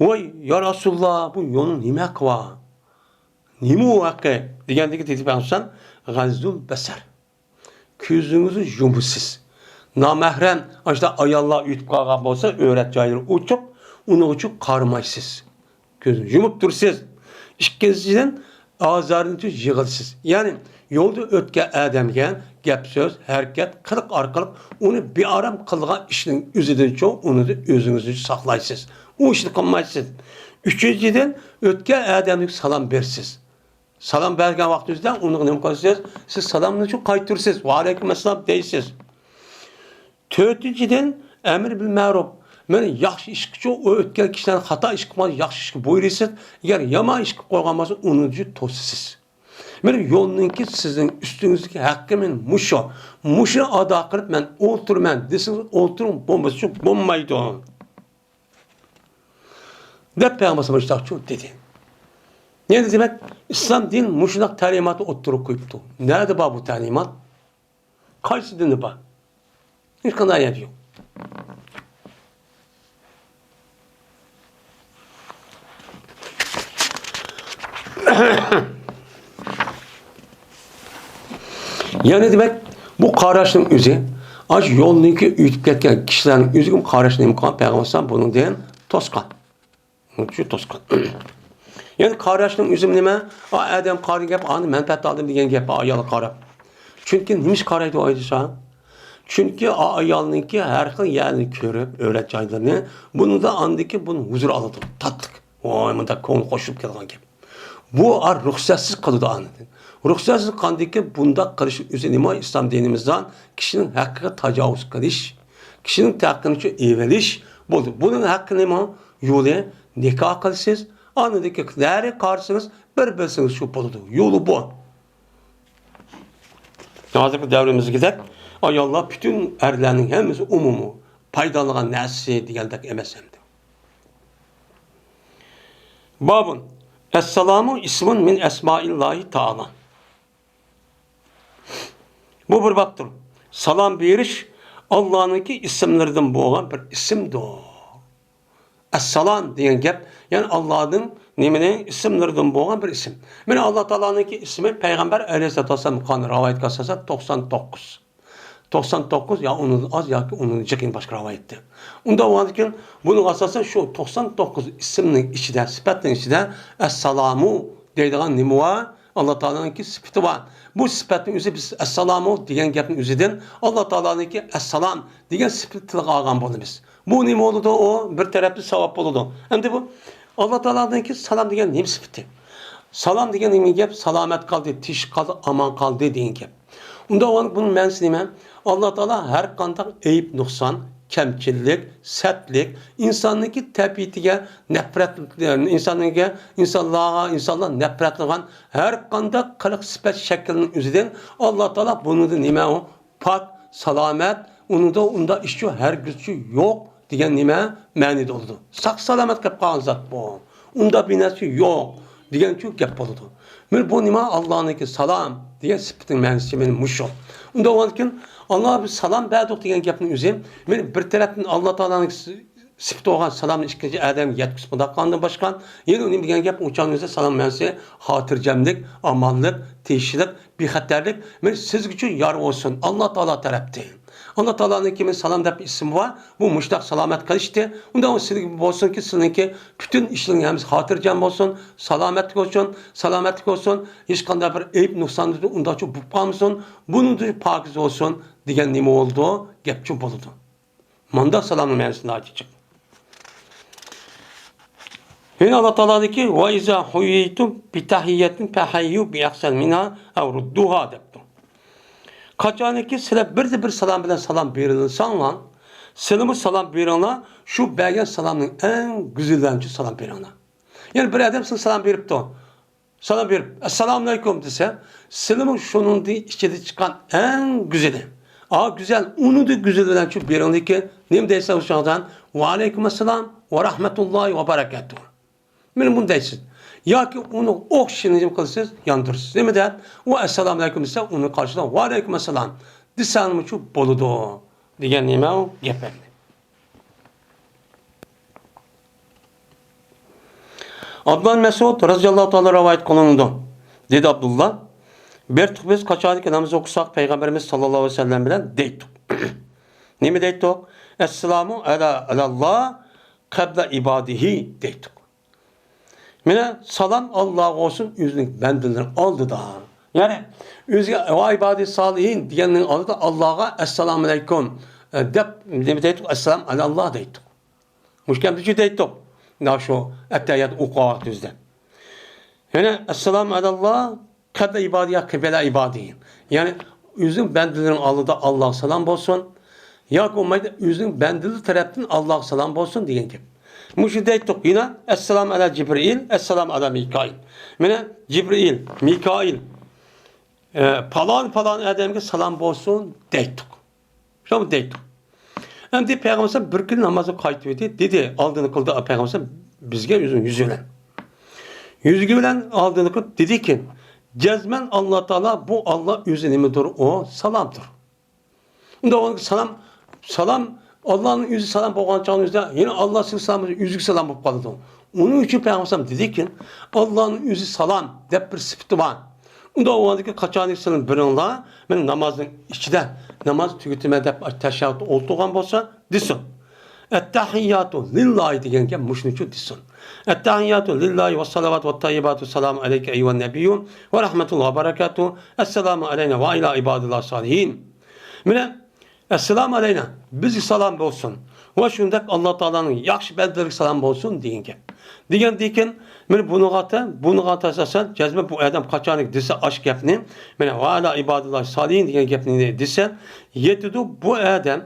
vay ya Resulullah bu yolun nime hakkı var? Nime o hakkı? Digendeki dizbensen, gazzul beser. Közünüzü yumuşsuz. Namahrem, işte ayallah ütüp kalkan olsa öğreticileri uçup, onu uçup karmaysız. Gözünü yumup dursuz. İkinciden ağızlarını tüz yığılsız. Yani yolda ötke adamgen, gep söz, hareket, kılık arkalık, onu bir aram kılgan işinin üzerinden çok, onu da özünüzü saklaysız. O işini kılmaysız. Üçüncüden ötke adamlık salam versiz. Salam vergen vaktinizde onu ne koyuyorsunuz? Siz salamını çok kaytırsız. Ve aleykümselam değilsiz. Dördüncüden emir bil ma'ruf. Yani yaxşı iş ki o ötken kişilerin hata iş kılmaz, yaxşı iş ki buyuruyorsunuz. Eğer yaman iş koygamazsa onucu tosisiz. Yani yolunki sizin üstünüzdeki hakkımın muşu. Muşu ada kırıp ben oturmam. Desiniz oturun bombası çok bombaydı. Ne Peygamber başta çok dedi. Ne demek? İslam din muşunak talimatı oturup koyuptu. Nerede bu talimat? Kaç dini var? Hiç kadar yer yok. Yani demek bu kardeşliğin üzü, aç yolundaki ütüp ketken kişilerin üzü kardeşliğin imkanı Peygamber bunun diyen toskan. Şu toskan. Yani kardeşliğin üzüm neme? Adam karı gep, anı menfaat aldım diyen gep, ayalı karı. Çünkü neymiş karıydı o aydıysa? Çünkü ayalınki her xil yerini körüp, öğreticilerini, bunu da andaki bunun huzur aldı, tatlık. Oy, bunda konu koşup kelgan gep. Bu ruhsatsız kılıdı anladın. Ruhsatsız kandaki bunda karış üzerine İslam dinimizden kişinin hakkı tecavüz kılış, kişinin hakkını eveliş buldu. Bunun hakkı ne mi? Yolu nikah kılsız, anladaki nereye karşısınız bir bilsiniz şu buldu. Yolu bu. Hazır devrimize gidelim. Ay Allah bütün erlerin hemisi umumu faydalıgan nesi diyendek emesemdi. Babun Esselamu ismun min esmaillahi ta'ala. Bu bir baktır. Salam beriş Allah'ınki isimlerden boğan bir isimdir. Esselam diyen gep yani Allah'ın nimene isimlerden boğan bir isim. Yani Allah Teala'nınki ismi Peygamber Aleyhisselatü Vesselam kanı rivayet kasasa 99. 99 ya onun az ya ki onun çekin başka rivayette. Onda varken bunun asası şu 99 isimnin içinde, sıfatın içinde Es-Salamu deydiğin nimuva Allah Teala'nınki sıfatı var. Bu sıfatın üzeri biz Es-Salamu diyen gapın üzerinden Allah Teala'nınki Es-Salam diyen sıfatı algan bulunuz. Bu nime oldu o bir taraflı sevap oldu. Hem de bu Allah Teala'nınki salam diyen nim sıfatı. Salam diyen nime gap salamet kaldı, tiş kaldı, aman kaldı diyen gap. Onda bunun mənası nime? Allah Teala her kandak eyip noksan, kemçillik, sertlik, insanlıki təbiitige nefret, insanlığa nefret olan her kandak kılık sıfat şeklinin üzerinden Allah Teala bunu da nime o? Pak, salamet, onda işçi her güçü yok diyen nime məni oldu. Sak salamet kap kalan zat bu. Onda binası yok diyen çok gap oldu. Bu nime Allah'ınki salam diye sıfatın mənası benim muşum. Onda o vakin Allah bir salam bəduq diyen gapın üzerine bir taraftan Allah Teala'nın sıfatı olan salamın işkence Adem yetkisi bunda kandı başkan. Yeni önemli diyen gap uçağın üzerine salam mənası hatırcemlik, amanlık, teşhilik, bir hatterlik. Siz için yar olsun Allah Teala tarafta. Allah Teala'nın kimin salam da bir isim var. Bu müştak salamet kalıştı. Ondan o sizin gibi olsun ki sizinki bütün işleriniz hatırcam olsun, salametlik olsun, hiç kanda bir eyip noksanlığı ondan çok bupamsın, bunun da pakiz olsun diyen nime oldu, gepçum oldu. Manda salamın mevzusunda açacak. Yine Allah Teala'da ki وَاِذَا حُيِّيْتُمْ بِتَحِيَّةٍ فَحَيُّوا بِيَحْسَنْ مِنَا اَوْ رُدُّهَا depti. Kaçaniki sile bir salam bilen salam verilirsen selamı salam verilene şu belgen salamın en güzellenci salam verilene. Yani bir adam sana salam verip de salam verip Esselamu Aleyküm dese selamın şunun içinde çıkan en güzeli. Güzel onu da güzel olan şu verilene ki neyim deyse uşağından ve aleykümselam ve rahmetullahi ve berekatuhu. Benim bunu deysin. Ya ki onu okşayınca kılsız yandırırsınız. Değil mi der? O esselamu aleyküm ise onu karşıdan ve aleyküm esselam. Disanımı şu boludu. Diyen nime o geperdi. Abdullah Mesud radıyallahu ta'ala rivayet kılındı. Dedi Abdullah. Bir tık biz kaçardık namaz okusak Peygamberimiz sallallahu aleyhi ve sellem bilen deydik. Ne mi deydik? Esselamu alallah kabla ibadihi deydik. Mine salam Allah olsun üzlük bendilerin aldı da. Yani üzge ve ibadi salihin diyenin aldı da Allah'a esselamu aleyküm dep deydik esselam alallah deydik. Müşkem düşü deydik. Na şu etteyyat uqavat düzde. Yani esselamu alallah kabla ibadiya kibela ibadihin. Yani üzlük bendilerin aldı da Allah salam olsun. Ya ki olmaydı üzlük bendilir taraftan Allah salam olsun diyen gibi. Müşideyttuk yine Esselamu ala Cibril, Esselamu ala Mikail. Yine Cibril, Mikail falan Adem'e salam olsun deyttuk. Şunu deyttuk. Hem de Peygamber bir gün namazı kayıtıyordu. Dedi aldığını kıldı Peygamber bizge yüzüyle. Yüzüyle aldığını kıldı. Dedi ki cezmen Allah Teala bu Allah üzerimidir o salamdır. Onda onun salam Allah'ın yüzü salam boğan çağın yüzde yine Allah sizin salamı yüzük salam bu kaldı. Onun için Peygamber dedi ki Allah'ın yüzü salam dep bir sıfatı var. Onda o andaki kaçanlık salam birinla ben namazın içinde namaz tüketime dep teşahhüt olduğun bolsa desin. Ettehiyyatu lillahi diyen ki müşniçu desin. Ettehiyyatu lillahi ve salavat ve tayyibatu selamu aleyke eyyühen nebiyyun ve rahmetullahi ve berekatuhu. Esselamu aleyne ve ila ibadillah salihin. Mine Esselamu aleyna. Bizi salam olsun. Ve şundak Allah Teala'nın yakşı beldirik salam olsun deyin ki. Degan men buni asasan jazma bu adam qachonlik desa ash gapni, mana va ala ibadulloh solihin degan gapni desa, yetidi bu adam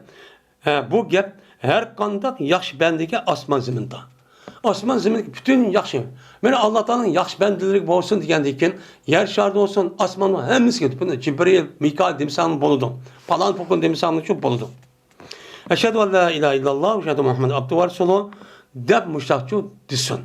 bu gap her qanday yaxshi bandiga osmon zaminda. Osman zemin bütün yaxşı. Meni Allah Teala'nın yaxşı bendilik olsun degandan yer şarda olsun, osmon hammasi ketib. Buni Jibril, Mikail demsam bo'ladi. Falan pokun demsam shu bo'ladi. Eşhedü en la ilahe illallah ve eşhedü Muhammed abduhu ve resuluhu deb müştaqçu desin.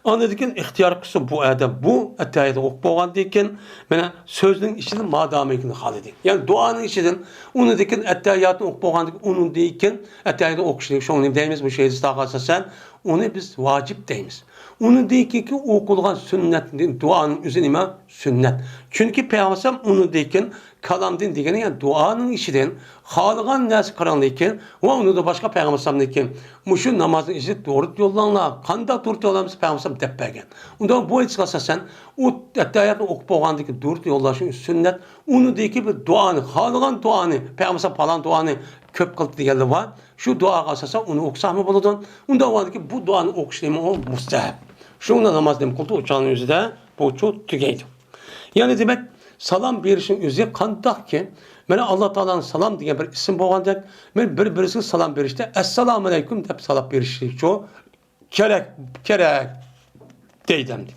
Anladıkın ihtiyar kısı bu adam bu ettehiyatı okup boğandan keyin mana sözün içinden madamekini halidik. Yani duanın içinden onu dikin ettehiyatını okup boğandan onun dikin ettehiyatı okuşlayıp şunu deyimiz bu şeyi istağasa sen onu biz vacip deyimiz. Onu dikin ki okulgan sünnet duanın üzerine sünnet. Çünkü Peygamber onu dikin kalamdin degeni yani duanın içinden halıgan nas karanlıkken ve onu da başka Peygamber dikin muşu namazın içi doğru yollanla kanda doğru yollamız Peygamber dep bergen. Onda bu etkiasa sen o ettehiyatını okup boğandaki doğru yollaşın sünnet onu deki bir duanı halıgan duanı Peygamber falan duanı köp kılıp diyenler var. Şu dua asasa onu okusa mı buludun? Onda var ki bu duanı okuşlayma o mustahap. Şununla namaz dem kıldı uçağın yüzüde bu çok tükeydi. Yani demek salam verişin üzeri kandak ki mana Allah Teala'nın salam degan bir isim bo'lganda men bir-birisiga salam berishda assalomu alaykum deb salom berishlik cho kerak deydim.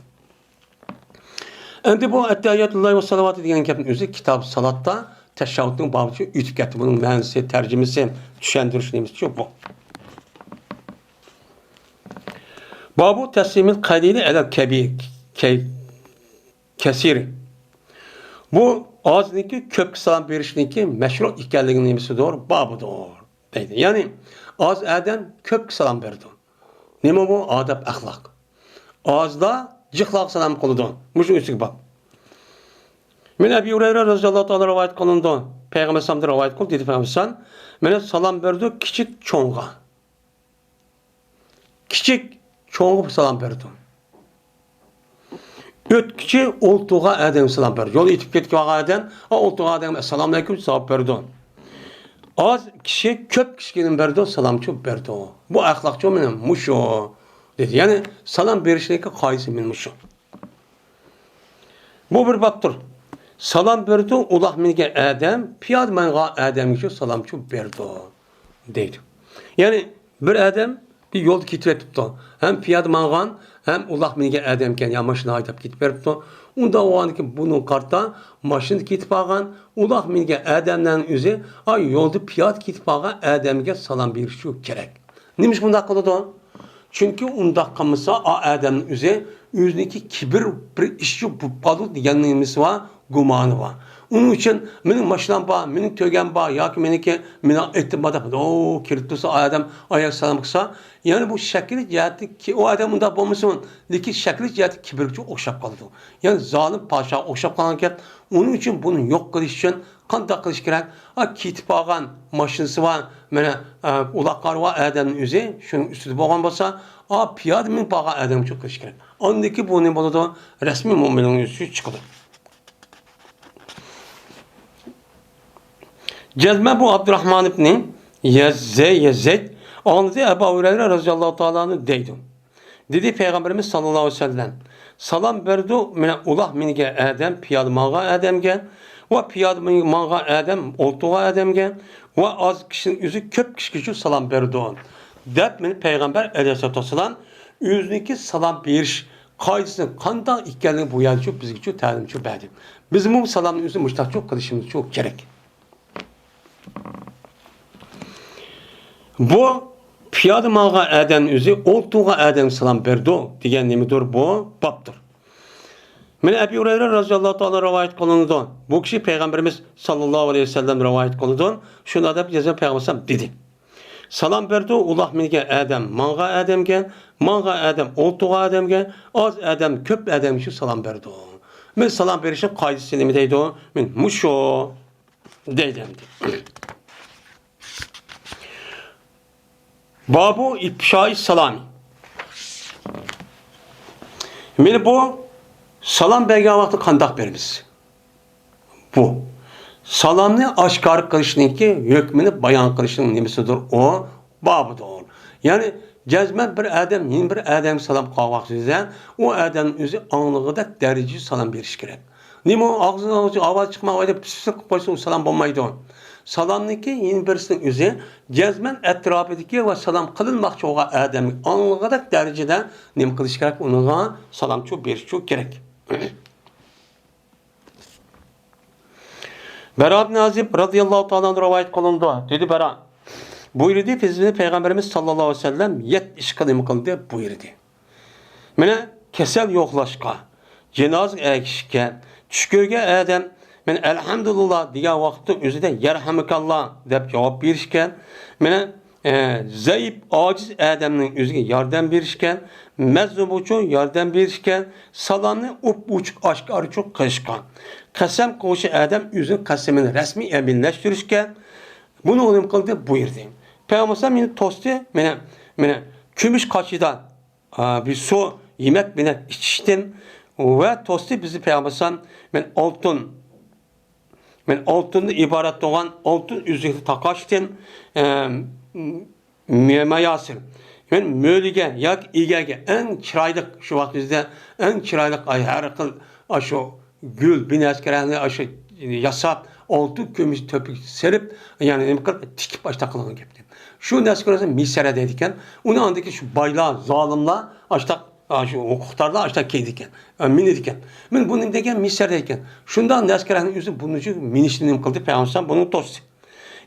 Endi bu ettehiyatulloh ve salavatı degan gapning o'zi kitob salatda teşahhudning bobiga o'tib ketdi. Buning ma'nosi, tarjimasi, tushuntirishimiz shu bu. Babu teslimil qalili ala kesir. Bu ağzındaki köp salam verişindeki meşru ikenliğinin nemesi doğru, babıdır deydi. Yani ağız eden köp salam verdi. Neme bu? Adab, ahlak. Ağızda cıhlak salam kıldı. Muşun üstü bak. Mene Ebu Hureyre radıyallahu anh rivayet kılındı. Peygamber sallallahu rivayet kıldı. Dedi Peygamber mene salam verdi küçük çoğunğa. Küçük çoğunğa salam verdi. Ötküçü oltuğa adam salam verdi. Yol itip ketki adam, oltuğa adam assalamu aleyküm cevap verdi. Az kişi köp kişinin verdi salam çok verdi. Bu ahlakçı benim muşu dedi. Yani salam verişindeki kayısı benim muşu. Bu bir baktır. Salam verdi ulah minge adam, piyad menga adam ki salam çok verdi dedi. Yani bir adam bir yol kitretipti. Hem piyad mangan hem ulah minge adamken ya maşına aytap gitip beripti. Onda o anki bunun kartta maşın gitip algan ulah minge adamdan üzü ay yolda piyad gitip algan adamga salam beriş gerek. Neymiş bunda kılıdı? Çünkü unda kalmasa o adamın üzü yüzündeki kibir bir işçi balı diyenimiz var, gumanı var. Onun için benim maşılan bağ, benim tögen bağ, ya ki meniki mina ettim bada, o kiritusu adam ayak salamıksa, yani bu şekil cihati ki o adam unda bulmuşsun, deki şekil cihati kibirci okşap kaldı. Yani zalim paşa okşap kalanken, onun için bunun yok kılış için kandak kılış gerek. Kitip ağan maşınısı var, mene ulaklar var adamın üzeri, şunun üstüde boğan olsa, piyadimin bağı adamın çok kılış gerek. Ondaki bu ne buldu? Resmi müminin üstü çıkılır. Cezme bu Abdurrahman ibn Yezzed anladı Ebu Hureyre radıyallahu ta'ala'nı deydi. Dedi Peygamberimiz sallallahu aleyhi ve sellem salam verdi ulah minge adam piyad mağa adamge ve piyad mağa adam oltuğa adamge ve az kişinin yüzü köp kişi salam verdi. Dep meni Peygamber aleyhissalatu vesselam yüzündeki salam veriş kaydısını kandan ikkenliği bu yani çok bizgi çok təlim çok bədi. Bizim bu salamın yüzü müştak çok kılışımız çok gerek. Bu piyad mağa adam üzü oltuğa adam salam verdi degan nemidir bu babdır. Mene Ebu Hureyre radıyallahu anh rivayet kılındı. Bu kişi Peygamberimiz sallallahu aleyhi ve sellem rivayet kılındı. Şunu adab yazan Peygamber dedi. Salam verdi ulah minge adam mağa adamge, mağa adam oltuğa adamge, az adam köp adam şu salam verdi. Men salam verişin kaydısı nemi deydi o? Men muşo deydim. Babu ifşai salami. Men bu salam bergen vakti kandak berimiz. Bu. Salamni aşkar kılışınki hükmünü bayan kılışının nemesidir o babıdır. Yani Cazmen bir adam, yeni bir adam salam qavaq sizden, o adamın özü anlığıda derece salam beriş gerek. Nima ağzından avaz çıkmaq edip pis qo'ysa salam bo'lmaydi. Salamniki yeni birisinin özü cazmen etrafidagi ve salam kılınmakçı olan adamın anlığıda derecede nima qilish kerak, unaga salamçı berish gerek. Bara ibn Azib radıyallahu ta'ala rivayet kılındı. Dedi Bara, buyurdu bizde Peygamberimiz sallallahu aleyhi ve sellem 7 iş kıldı buyurdu. Mene kesel yo'qlashga, cenaze ekishga, tush ko'rgan adam men elhamdülillah degan vaqtda o'zida yarhamukallah deb javob berishgan. Mene zayıf, aciz adamning o'ziga yordam berishgan, mazlum uchun yordam berishgan, salomni uch oshkor qilishgan. Qasam qo'shi adam o'zining qasamini rasmiy amillashtirishgan. Buni o'lim qildi buyurdi. Payg'ambar meni to'sti, meni kumush qoshidan bir su yemek bilen içtim ve tosti bizi Peygamber ben altında ibaret olan altın yüzükü takaştım mayasır. Ben mölge yak igege en çıraylık şu vaktimizde en çıraylık her kıl aşı gül bin askerlerine aşı yasap altı kömüş töpük serip yani tikip başta kılan gibi. Şu neskerası misere dedikken onu andaki şu bayla zalimla açtak şu hukuklarla açtak keydikken minedikken ben bunun degen miserdeyken şundan neskerasının yüzü bunucu minişliğini kıldı Peygamber bunun dostu.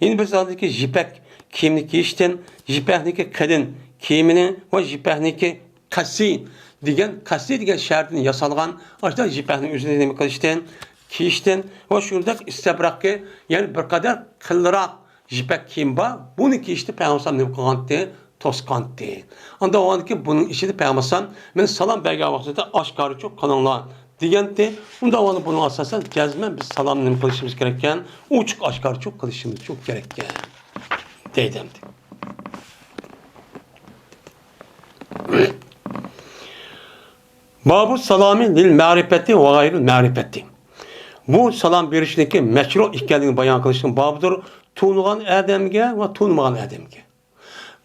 Yine bir zadaki jipek kimlik giyişten jipekdeki kadın kimini ve jipekdeki kasi degen şartını yasalgan açtak jipekdeki yüzüne demek kılışten kiyişten ve şurada istebrakı yani bir kadar kıllırak jipek kimba bunu kiyişti Peygamber ne kılgandı toskandı. Anda o andaki bunun işi de Peygamber men salam bergen vaxtida aşkarı çok kananlar degende unda o bunun asasen cazmen biz salam ne kılışımız gereken uçuk aşkarı çok kılışımız çok gereken deydemdi. Babu salami lil ma'rifeti ve gayril ma'rifeti. Bu salam berişindeki meşru ikkenliğini bayan kılışın babıdır. Tuğnuğan adamga ve tuğnumagan adamga.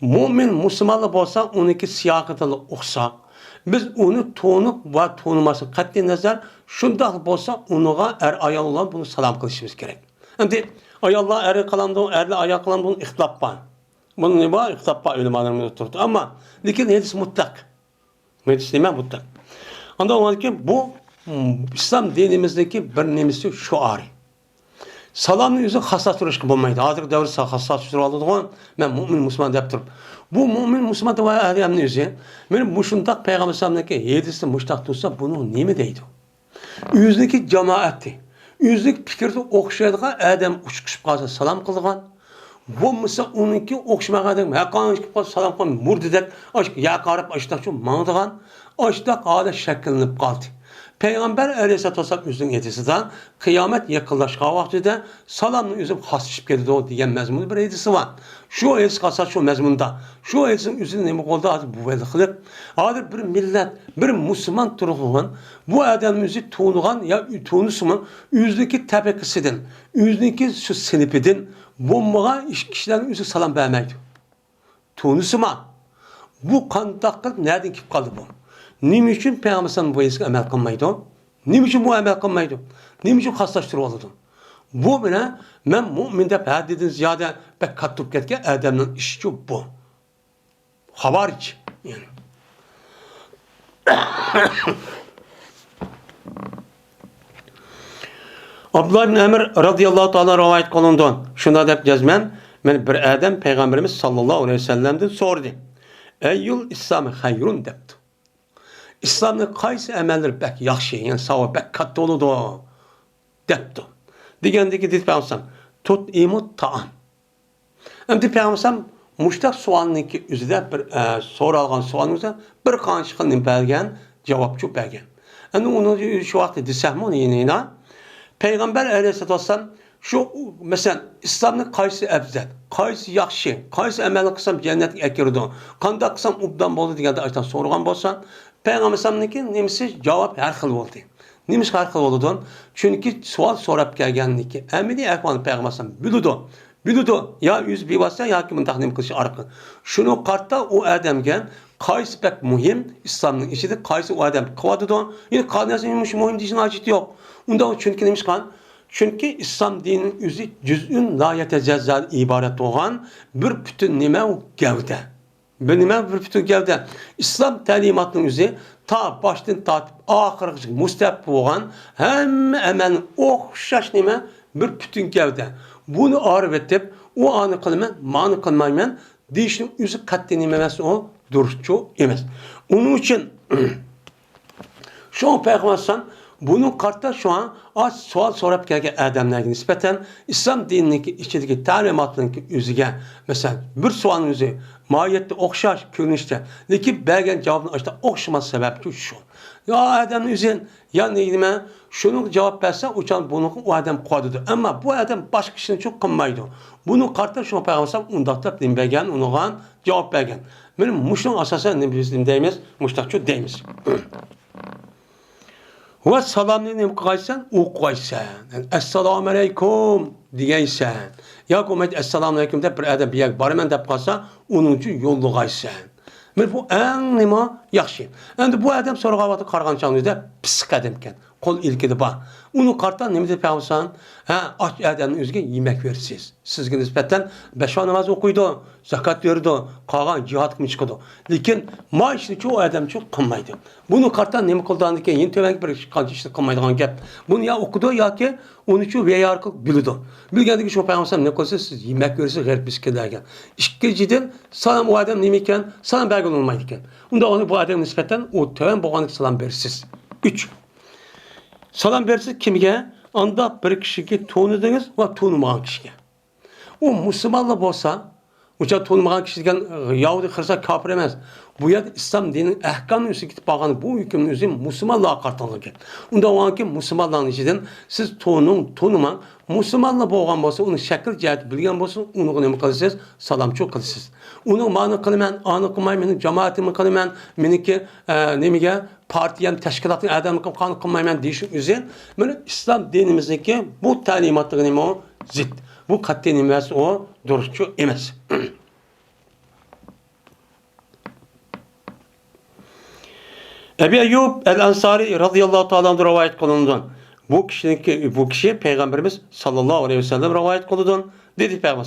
Mümin, Müslümanlı olsa onunki siyakıtılı uqsaq. Biz onu tuğnup ve tuğnuması katli nazar şundak olsa onuğa ayal olan bunu salam kılışımız gerek. Şimdi ayallar erli ayal kalan bunun ihtilaf var. Bunun ne var? İhtilaf var ölümanlarımız oturdu. Ama lakin hadis mutlak. Hadis neyme mutlak. Anda o ki bu İslam dinimizdeki bir nemisi şuarı. Salamın yüzü hassas duruşku bulmaydı. Hazır devri hassas duruşku ben mümin Müslüman deyip durup. Bu mümin Müslüman da var adamın yüzü. Benim bu şundak Peygamber sallamdaki yedisi muştak tutsa bunu nemi deydi? Yüzdeki cemaati, yüzdeki fikirde okşaydığa adam uçkuşup kalsa salam kıldıgan. Bu mesela onunki okşamağa adam yakan uçkup salam kıldıgan murdidek yakarıp açtak şu mağdıgan açtak hala şekillenip kaldı. Peygamber Aleyhisselatü Vesselam yüzünün etisinden kıyamet yakınlaştığı vaxtida salamın yüzü hasışıp geldi o diyen mezmunu bir edisi var. Şu edis kalsa şu mezmunda. Şu edisin yüzünün demek oldu adı bu veliklik. Adı bir millet, bir Müslüman turğuğun bu adamın yüzü tuğnuğan ya tuğnusumun yüzdeki tepekisidir. Yüzdeki şu sinipidin bombağa kişilerin yüzü salam vermeydi. Tuğnusuma. Bu kandaklık nereden kip kaldı bu? Nima uchun Peygamber bu eski amel qilmaydi? Nima uchun bu amel qilmaydi? Nima uchun xaslashtirib oladi? Bu bilan men mu'min deb haddidan ziyoda pek kattib ketgan odamning ishi bu. Xabarich yani. Abdullah ibn Ömer radıyallahu ta'ala rivayet qilindi. Shunda deb jazman men bir odam Peygamberimiz sallallohu alayhi vasallamdan so'radi. Eyyul İslamı hayrun debdi. İslam'da qaysi amallar bek yaxshi, yani savab bek katta oludu debdi. Degandiki dedi Peygamber tut imut taam. Endi Peygamber muştaq sualniki üzerinde bir so'ralgan sualımıza bir qancha nim bergan javobchi bergan. Endi uni shu vaqtda desam uni yana Peygamber Aleyhisselatü Vesselam şu mesela İslam'da qaysi afzal, qaysi yaxshi, qaysi amal qilsam jannatga akirdi, qanday qilsam ubdan bo'ladi deganda aytan so'ragan bo'lsa Peygamberimizin nemisi cevap her xil oldu. Nemiz her xil oldu? Çünkü sual so'rab kelganligi amaliy ahvolni Peygamberimiz biladi. biladi. Ya yüz bevasa yoki bunday nima qilish orqali. Shuni qarta u odamga qaysi pek muhim islomning ichida qaysi u odam qilyotidi. Ya'ni qanday muhim deyishning hojati yo'q. Unda chunki nima qilgan? Chunki islom dinining o'zi juz'un la yatajazzal iborat bo'lgan bir butun nima u gavda. Bir nima bir butun gavda. Islom ta'limotining o'zi ta boshdan tortib oxirigacha mustaqil bo'lgan hamma amalning o'xshash nima bir butun gavda. Buni orib etib, u ani qilman, ma'ni qilmayman deyishning o'zi qat'iy nima emas, u durustchu emas. Uning uchun shu payg'ambar bunun qarta şu an az sual so'rab kelgan odamlarga nisbatan islom dinining ichidagi ta'limotning o'ziga mesela bir savolning o'zi mohiyatda o'xshash ko'rinishda, lekin bergan javobni ashta o'xshamas sababchi shu. Ya odamning o'zi ya nima shuni javob bersa, o'chan buni u odam qo'yadi. Ammo bu odam boshqa ishni çok qilmaydi. Buni qarta shu payg'ambar undaqtab dinbergan, unga javob bergan. Mana mushning asosan nima deymiz? Mushtaqchu deymiz. Ve salamni nima qilsan? O'qiysan. Assalomu alaykum deysan. Yoki umayt assalomu alaykum deb bir odam biyak boraman deb qolsa, uning uchun yo'llig'aysan. Mana bu eng nima yaxshi. Endi bu odam so'rag'avati qarg'anchangizda pis qadam ekan. Qo'l ilkidi bor. Uni qarta nima deb aytsan? Ha, och odamning o'ziga yemak bersiz. Sizga nisbatan besh namoz o'qiydi, zakat berdi, qolgan jihad qilib chiqadi. Lekin mo'ishni chu odam chu qilmaydi. Buni qarta nima qilganidan keyin yin to'vangi bir ishni qilmaydigan gap. Buni ya o'qidi yoki uni chu veyar qilib biladi. Bilgandiki shu payg'ambar nima qilsa siz yemak bersiz g'arb biska degan. Ikkinchidan salom u odam nima ekan? Salom bergan olmaydi ekan. Unda uni bu odam nisbatan u to'van bo'lganiga salom bersiz. 3. Salam bersiz kimga? Anda bir kishiga to'nidingiz va to'nimagan kishiga. U musulmonlar bo'lsa, o'sha to'nimagan kishi degan Yahudi xirsa kofir emas. Bu yerda islom dinining ahkomini o'ziga ketib qolgan bu hukmni o'zi musulmonlarga qartilgan. Unda o'nki musulmonlarning ichidan siz to'nimang, musulmonlar bo'lgan bo'lsa, uni shakl jihati bilgan bo'lsa, uni nima qilasiz? Salomchu qilasiz. Uni ma'ni qilaman, ani qilmayman, jamoatimni qilaman, meniki nimaga partiyam tashkilotning adamini qilmayman deyish o'zi mana islom dinimizniki bu ta'limotga nima zid. Bu qat'iy emas, o durustchu emas. Ebu Eyyub el-Ansari radıyallahu ta'ala rivayet kılındı. Bu kişi Peygamberimiz sallallahu aleyhi ve sellem rivayet kılındı. Dedi Peygamber.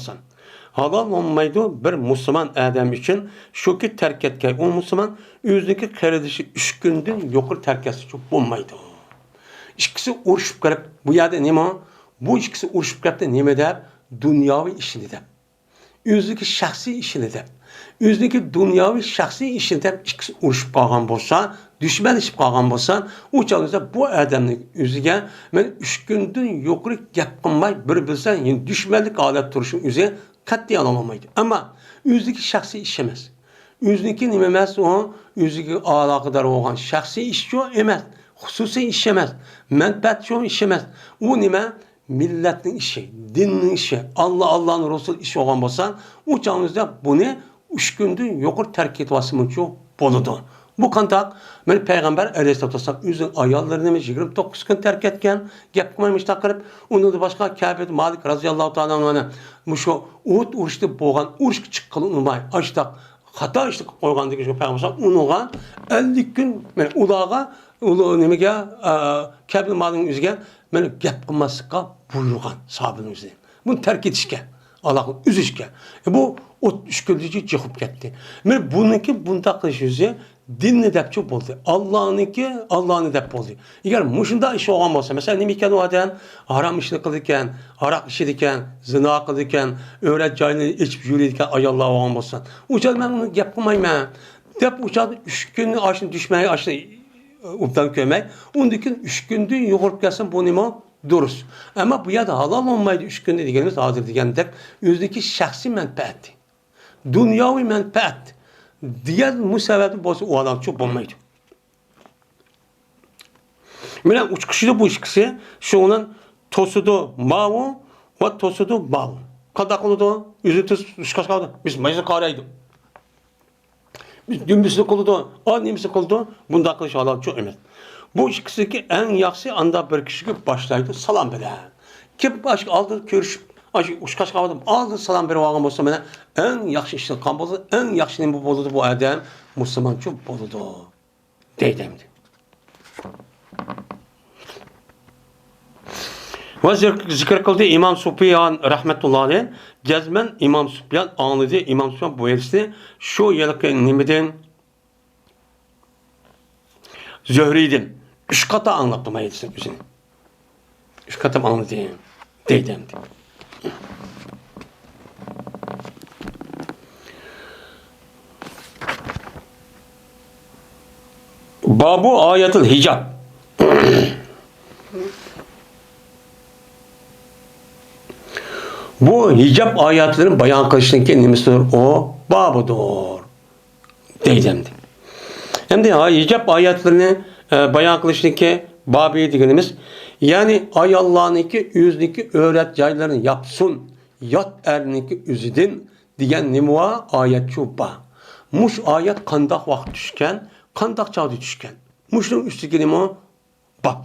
Halal olmaydı bir Müslüman adam için şu ki terk etken o Müslüman özündeki kardeşi 3 günden yukarı terk etse çok olmaydı. İkisi uğraşıp gelip bu yerde neyme? Bu ikisi uğraşıp gelip de neyme der? Dünyavi işini der. Özündeki şahsi işini der. Özündeki dünyavi şahsi işini der. İkisi uğraşıp kalgan bolsa, düşmanlaşıp kalgan bolsa, o çalınca bu adamın özüge ben 3 günden yukarı yapılmay bir bilsen yani düşmanlık alet duruşun özü katliye alamaydı. Ama özündeki şahsi iş emez. Özündeki nime emez o özündeki alakadar olan şahsi iş o emez. Hususi iş emez. Menfaat o iş emez. O nime milletin işi, dinin işi, Allah'ın Resulü işi olan bolsa, o çalınca bunu 3 günden yukarı terk etmesi çok boludu. Bu kantak, ben Peygamber Aleyhisselatü Vesselam özün ayallarını 29 gün terk etken, gap kılmaymış takırıp, onu da başka Kâb Malik razıyallahu ta'ala anh'a şu Uhud uğraştı boğan, uğraş çıkkılı unumay, açtık, hata işte koygandaki şu Peygamber unuğa 50 gün, ben ulağa, nemege, Kâb Malik'in üzgen, ben gap kılmasıqa buyurgan sahabının üzgen. Bunu terk etişken. Allah'ın üzüşken. Bu o 3 gündeki çıkıp gitti. Ben bununki bunda kılış yüzü dinle dep çok oldu. Allah'ın dep oldu. Eğer muşunda iş olan olsa, mesela neyken o adam haram işini kılırken, arak işidirken, zina kılırken, öğret cahilini içip yürüyorken ayallah olan olsa. Uçadı ben onu yapmayayım. Dep uçadı 3 günün aşını düşmeye aşını uptan kömek. Ondaki 3 gündür yoğurup gelsin bu nima duruz. Ama bu ya da halal olmaydı 3 günde diyenimiz hazır diyendik. Özdeki şahsi menfaati. Dünyavi menfaat. Diğer müsebbebi bozuk o adam çok olmaydı. Mesela üç kişide bu ikisi şu onun tosudu mavu ve tosudu mavu. Kadak oldu, üzüntüsü üç kaç kaldı. Biz meclis karaydı. Biz dümbüsü kıldı, annemizi kıldı. Bunda kılıç Allah çok emin. Bu ikisi ki en yaxşı anda bir kişi başlaydı salam bile. Kim başka aldı görüşüp Aşı uçkaş qavadım. Aldı salam berip algan bolsa mene en yaxşı işler qan bolsa, en yaxşı nima boludu bu adam musulmoncha boludu. Deydimdi. Ve zikr kıldı İmam Sufyan rahmetullahi aleyh. Cezmen İmam Sufyan anladı. İmam Sufyan bu elisi şu yılki nimeden Zöhri'den 3 kata anlattım ayetsin üzerine. 3 kata anladı. Deydimdi. Babu ayetul hicab. Bu hicab ayetlerin bayan kılışındaki nimesidir o babudur. Deydimdi. Hem de hicab ayetlerini bayan kılışındaki babı dediğimiz yani ay Allah'ınki yüzdeki öğret caylarını yapsın yat erninki üzüdün diyen nimuva ayet şu ba. Muş ayet kandak vakt düşken kandak çağdı düşken. Muşun üstü nimo bak.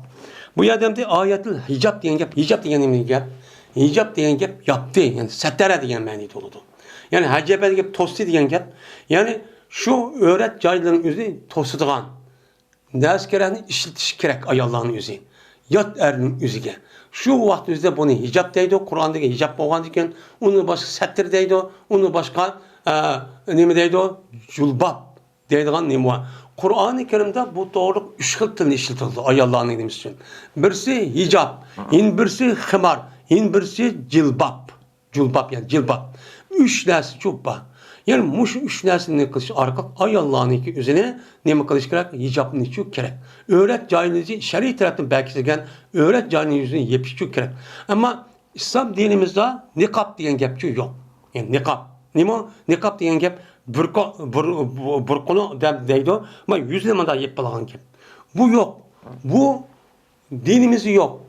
Bu yerdemde ayetin hicab diyen gap, hicab diyen gap. Hicab diyen gap yaptı. Yani settere diyen mani doludu. Yani hacebe gap tosti diyen gap. Yani şu öğret cayların üzü tostuduğan. Ders kereni işletiş kerek ay Allah'ın üzü. Yat erinin üzüge. Şu vakt üzde bunu hicab deydi. Kur'an'daki hicab boğan diken. Onu başka settir deydi. Onu başka ne deydi o? Julbab deydiğen ne var? Kur'an-ı Kerim'de bu doğruluk 3 xil tilni işletildi ay Allah'ın dediğimiz için. Birisi hicab, birisi himar, birisi cilbab. Julbab yani cilbab. 3 nersi cubba. Yani muş 3 nersini kılış arka ay Allah'ın üzerine ne kılış gerek? Hicabın içi gerek. Öğret cahilliği şer'i taraftan belki sizgen öğret cahilliği yüzüne yepişi gerek. Ama İslam dinimizde nikab diyen gapçı yok. Yani nikab. Nikab diyen gap burkunu deydi ama yüzleme daha yep balagan gap. Bu yok. Bu dinimizde yok.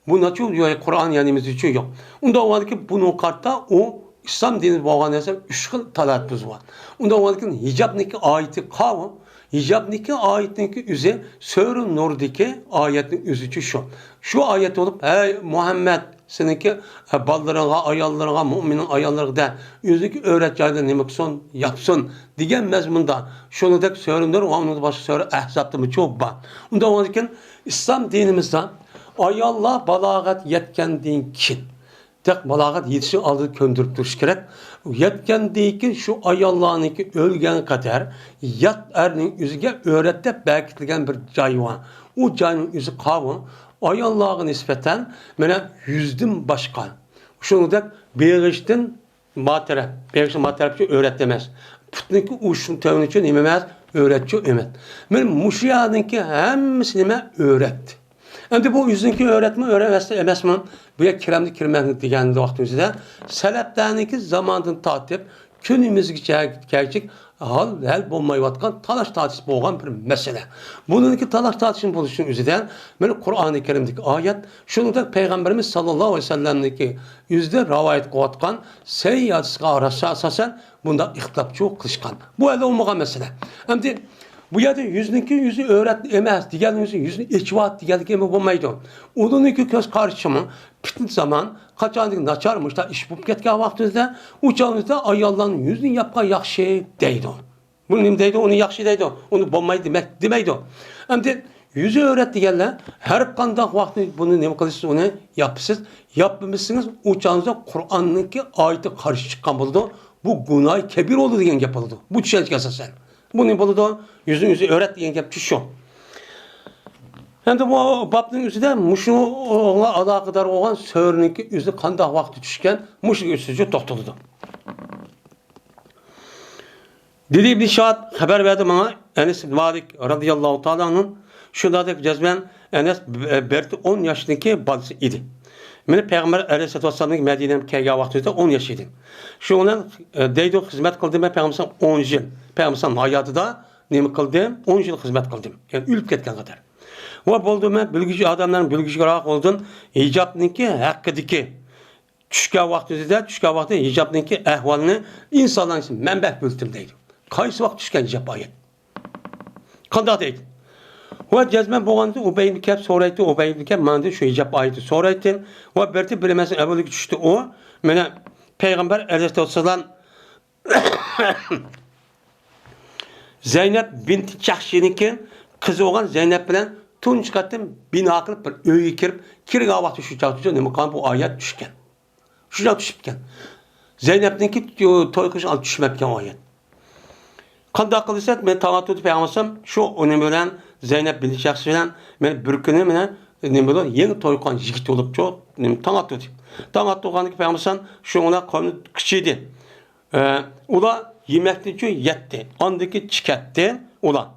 Bu nasıl diyor Kur'an yanımızda hiç yok. Onda var ki bunun kartta o İslam dini boğan ise 3 xil talappuz var. Onda var ki hicabniki ayeti kavu hicabniki ayetniki üzü Sure Nur'daki ayetin üzücü şu. Şu ayet olup ey Muhammed seninki ballarına, ayallarına, müminin ayallarına da yüzük öğreticilerden nemekson yapsın diyen mezmunda şunu da söylünür ve onu da başka söyle ehzaptı mı çok var. Ondan olurken İslam dinimizde ayallah balagat yetken din kim? Tek balagat yetişi aldı köndürüp duruş gerek. Yetken değil ki şu ayallahın ki ölgen kadar yat erinin yüzüge öğrette belki bir cay var. O cayın yüzü kavun ayallah'a nispeten mene yüzdüm başka. Şunu da beğiştin materap. Beğiştin materapçı öğretemez. Putniki uşun tevni için imemez öğretçi emet. Benim muşiyadınki hemsine öğretti. Hem de bu yüzünki öğretme emesman buraya kiremli kirmenlik diyen vaktimizde seleptendeki zamanın tatip günümüzge gerçek hal bulmayı vatkan talaş tartış boğan bir mesele. Bununki talaş tartışın buluşun üzerinden ben Kur'an-ı Kerim'deki ayet şunu da Peygamberimiz sallallahu aleyhi ve sellem'deki yüzde rivayet kıvatkan seyyadısına arası asasen bunda ihtilapçı kılışkan. Bu elde olmayan mesele. Hem de bu yerde yüzü öğret emez, diğer yüzünü içvat diğer gibi bulmaydı. Onun iki göz karşımı bütün zaman kaçanlık naçarmış da iş bu ketken vaktinde uçağınızda ayalların yüzünü yapkan yakşı deydi. Bunun ne deydi? Onu yakşı deydi. Onu bulmayı demek demeydi. Hem de yüzü öğret diğerler her kandak vakti bunu ne kılışsınız onu yapısız. Yapmışsınız uçağınızda Kur'an'daki ayeti karşı çıkan buldu. Bu günah kebir oldu diyen yapıldı. Bu çeltik esasen. Bunu buldu yüzünüzü öğret diyen gap şu. Hem de bu babın üzerinde muşuna alakadar olan sörününki yüzü kandak vakti düşken muşu üstücü toxtuldu. Dedi bir şahat haber verdi bana Enes Malik radıyallahu ta'ala'nın şuradaki cezben Enes berti 10 yaşındaki balası idi. Mene Peygamber aleyhissalatu vesselam'ın Medine'ye kelgen vaxtında 10 yaş idi. Şu onun deydi hizmet kıldım ben Peygamber'e 10 yıl. Peygamber'in hayatında nemi kıldım? 10 yıl hizmet kıldım. Yani ülüp ketken kadar. Ve buldu ben bilgici adamların bilgici olarak oldun hicabniki hakkıdaki düşken vaxtında hicabniki ehvalini insanların için menbeh bültüm deydi. Kayısı vaxt düşken hicab ayet. Kandak deydi. ve cezmen boğandı Ubey ibn Ka'b soraydı Ubey ibn Ka'b manda şu hicab ayeti soraydı ve berti bilemezsin evvelik düştü o mene Peygamber Aleyhisselam Zeynep binti Cahşin'inki kızı olan Zeynep bilen tunç katım bina kılıp bir öğü kirip kirga vakti şu çağıtıcı ne mukan bu ayet düşken. Şu çağıt düşüpken. Zeynep'ninki toy kışın alıp düşmepken o ayet. Kanda kılırsak ben tavatı peygambersem şu önemli olan Zeynep binti Cahşin'den ben bir günü ne böyle yeni toy kan jigit olup çok tavatı. Tavatı olanki peygambersem şu ona konu kıçıydı. Ula yemekten çünkü yetti. Andaki çiketti ulan.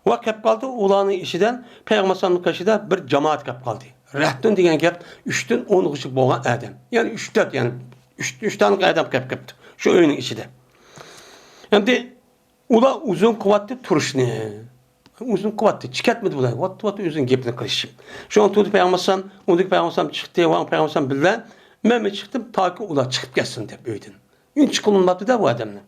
O kep kaldı ulanın işinden Peygamber'in kaşıda bir cemaat kep kaldı. Rahtun diyen kep 3'ten 10 kişi boğan adam. Yani 3-4 yani 3 tane adam kepti. Şu öğünün işide. Hem ula uzun kuvvetli turuşunu. Uzun kuvvetli çiketmedi bular. Vat uzun gepini kırışım. Şu an tutup Peygamber'in ondaki Peygamber'in çıktı. Var Peygamber'in bilen. Ben çıktım ta ki ula çıkıp gelsin diye büyüdün. Ün çıkılmadı da bu adamla.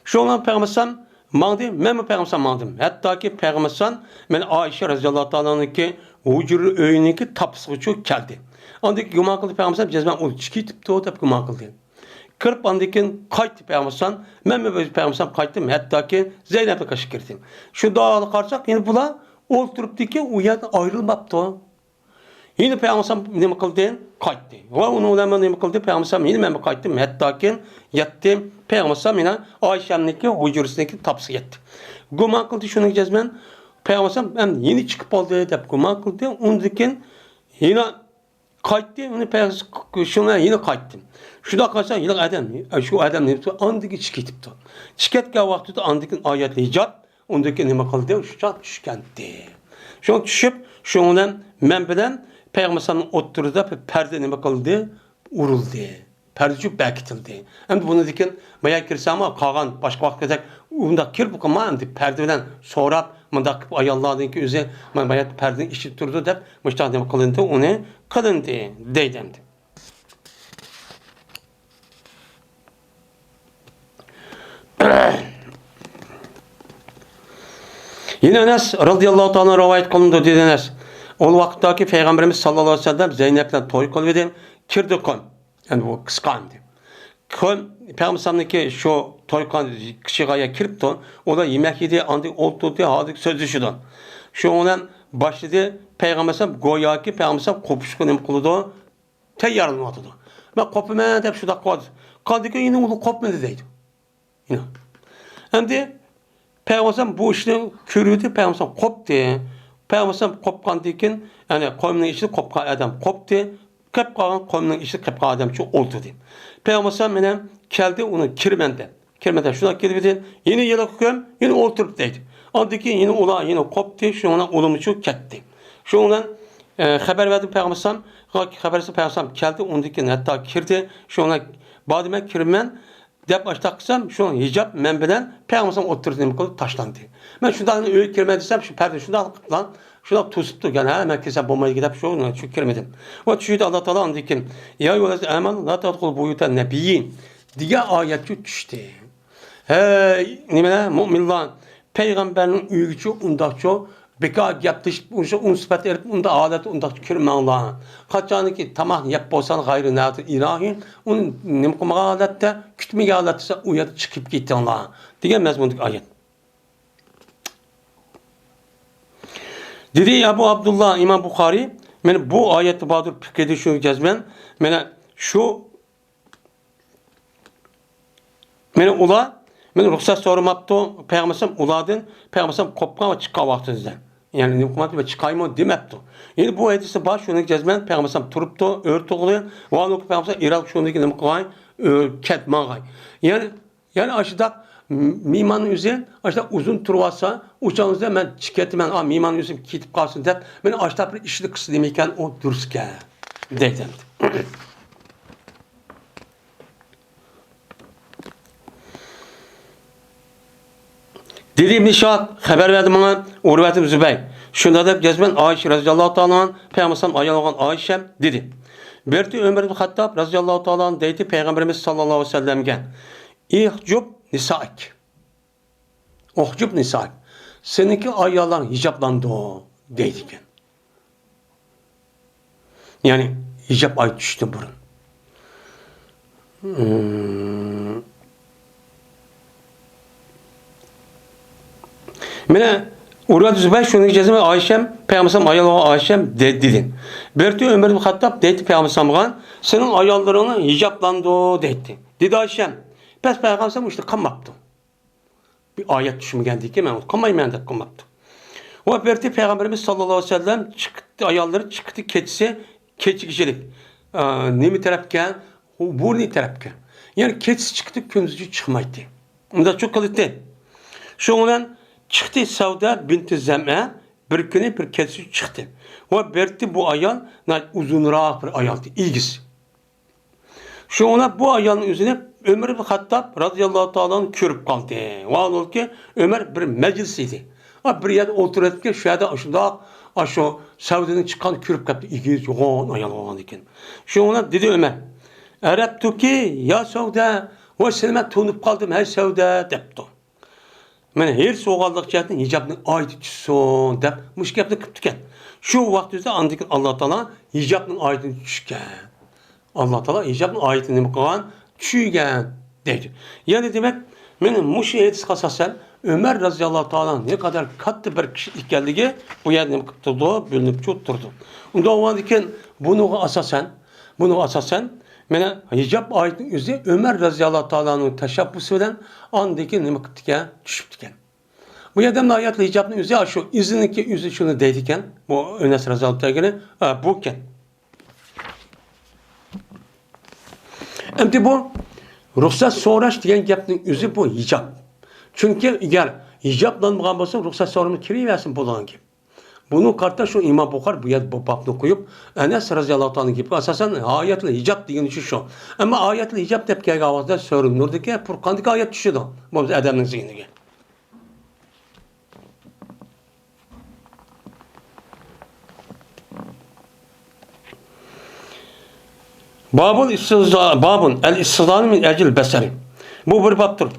Şu an Peygamber'im mağdim, ben mi Peygamber'im mağdim. Hatta ki Peygamber'im ben Ayşe radıyallahu ta'ala'nın ki hücre öğünün ki tapısı çok geldi. Andaki güman kıldı Peygamber'im cezben onu çıkıp da o tabi güman kıldı. Kırıp andaki kayıttı Peygamber'im ben mi Peygamber'im kayıttım. Hatta ki Zeynep'e kaşı girdim. Şu dağlı karşık yine bula oturup ki uyan ayrılmaptı. Yine Peygamber'im ne kıldı? Kayıttı. Ve onu ne kıldı? Peygamber'im yine ben kayıttım. Hatta ki yattım. Peygamber'im yine Ayşe'ninki hücresindeki tapısı yattı. Güman kıldı şunu cezmen. Peygamber'im hem yeni çıkıp aldı deyip güman kıldı. Ondaki yine kayıttı. Onu Peygamber'im şuna yine kayıttım. Şurada kalsa yine adam. Şu adam ne yaptı? Andaki çıkıtıptı. Çıkıtken vakti de andaki ayet hicap. Ondaki ne kıldı? Şu çat düşkendi. Şu an düşüp şundan men bilen Peygamber'in oturduğu perde ne kıldı? Uruldu. Perdecik berkitildi. Hem bunu diken maya kirse ama kalan başka vakitte onda kir bu kama hem perdeden sonra mandak ayalladın ki üze maya perdenin işi durdu dep müştahane kılındı onu kılındı deydemdi. Yine Enes radıyallahu ta'ala rivayet kılındı dedi Enes. O vakitteki Peygamberimiz sallallahu aleyhi ve sellem Zeynep'le toy kıldı. Kirdi kon. Yani bu kıskandı. Kon Peygamber'imdeki şu toy kan kişiye kiripti. O da yemek yedi, andı oldu hadik sözü şudan. Şu onun başladı Peygamber'im goya ki Peygamber'im kopuşkunum kılıdı. Teyyarlanmadı. Ben kopma deyip şuda kaldı. Kaldı ki yine onu kopmadı deydi. Yine. Hem de Peygamber'im bu işini körüydü. Peygamber'im koptu. Peygamber'im kopkan dikin yani kavmin işi kopkan adam koptu. Kep kalan kavmin işi kep kalan adam çok oldu deyim. Peygamber'im benim geldi onu kirmenden. Kirmenden şuna girdi. Yine yere koyuyorum. Yine oturup deydi. Andaki yine ola yine koptu. Şu ona olumlu çok ketti. Şu ondan haber verdi Peygamber'im. Habersi Peygamber'im geldi. Ondaki hatta kirdi. Şu ona badime kirmen dep başlaksam şu an hicap men bilen Peygamber'im oturduğum kılıp taşlandı. Ben şundan öyle kirme desem şu perde şundan lan şuna tuzuptu yani hemen kese bombayı gidip şu kirmedim. O şuydu Allah Teala andikin ya yolaz aman la tadkhul buyutan nebiyyin diye ayet düştü. Nimene müminler peygamberin üyücü undakço beka yaptış un sıfat erip unda adet unda kirmanlar. Kaçanı ki tamam yap bolsan gayrı nat ilahi un nimkum adette kütme adetse uyat çıkıp gitti Allah. Diye mezmunduk ayet. Dedi ya bu Abdullah İmam Bukhari men bu ayeti badır fikredi şu cezmen men şu men ula men ruhsat sormaptı Peygamberim uladın Peygamberim kopma ve çıkan vaktinizden. Yani nimkumat ve çıkayma demepti. Yani bu hadise baş şunu cezmen Peygamberim turuptu örtü oluyor. Ve onu Peygamberim Irak şundaki nimkuay ketmagay. Yani aşıda mimanın üzerine aşıda uzun turvasa uçağınızda ben çıkettim ben mimanın üzerine kitip kalsın deyip ben aşıda bir işli kısı demeyken o durske dedim. Dediğim nişat haber verdim bana Urvetim Zübey. Şunda da cezben Ayşe radıyallahu ta'ala Peygamberim ayağına olan Ayşe dedi. Berti Ömer bin Hattab radıyallahu ta'ala deydi Peygamberimiz sallallahu aleyhi ve sellem'e. İhcub nisaik. Ohcub nisaik. seninki ayollar hicaplandı o deydiken. Yani hicap ay düştü burun. Mene Urad Zübey şunu diyeceğim Ayşem Peygamber ayol Ayşem dedin. Berti Ömer bin Hattab dedi Peygamber'e senin ayollarını hicaplandı dedi. Dedi Ayşem. Pes Peygamber işte kanmaptı. Bir ayet düşümü geldi ki ben kanmayım da kanmaptı. O berti Peygamberimiz sallallahu aleyhi ve sellem çıktı ayolları çıktı keçisi keçi kişilik. Ne mi tarafken bu ne tarafken. Yani keçisi çıktı kündüzü çıkmaydı. Bunda çok kaliteli. Şundan çıktı Savda binti Zem'e bir günü bir keçisi çıktı. O berti bu ayol uzunraq bir ayoldu. İlgisi. Şuna bu ayolun üzerine Ömer bin Hattab radıyallahu ta'ala körüp kaldı. Vallahi ki Ömer bir meclisiydi. Bir yerde oturup ki şu yerde şu Savda'nın çıkan körüp kaldı. İlgisi yoğun ayol olan iken. Şuna dedi Ömer. Araptu ki ya Savda o selime tonup kaldım her Savda depti. Mene her soğallık cihetin hicabını aydı düşsün dep müşkepni kıptıken. Şu vaktimizde andık Allah Teala hicabının ayetini düşken. Allah Teala hicabının ayetini mi kılan düşügen dedi. Yani demek benim muşi edis kasasen Ömer razıyallahu Teala ne kadar katlı bir kişilik geldi ki bu yerine kıptırdı, bölünüp çutturdu. Onda o vandiken bunu asasen mene hicab ayetinin üzeri Ömer razıyallahu Teala'nın teşabbüsü eden andaki ne kıptıken düşüptüken. Bu yerden de ayetle hicabının üzeri şu izinki yüzü şunu deydiken bu Önes razıyallahu Teala'nın buken. Hem bu ruhsat soraş diyen gapning yüzü bu hicab. Çünkü eğer hicabdan mıgan bolsa ruhsat sorunu kiriversin bolan gibi. Bunun kartta şu İmam Bukhari bu yer bu babını koyup Enes razıyallahu ta'ala gibi asasen ayetle hicab diyen şu. Ama ayetle hicab dep kelge avazda sorunurdaki Furqandaki ayet düşüdü. Bu adamın zihnine. Babun el-istizan min ecil beseri. Bu bir babdır.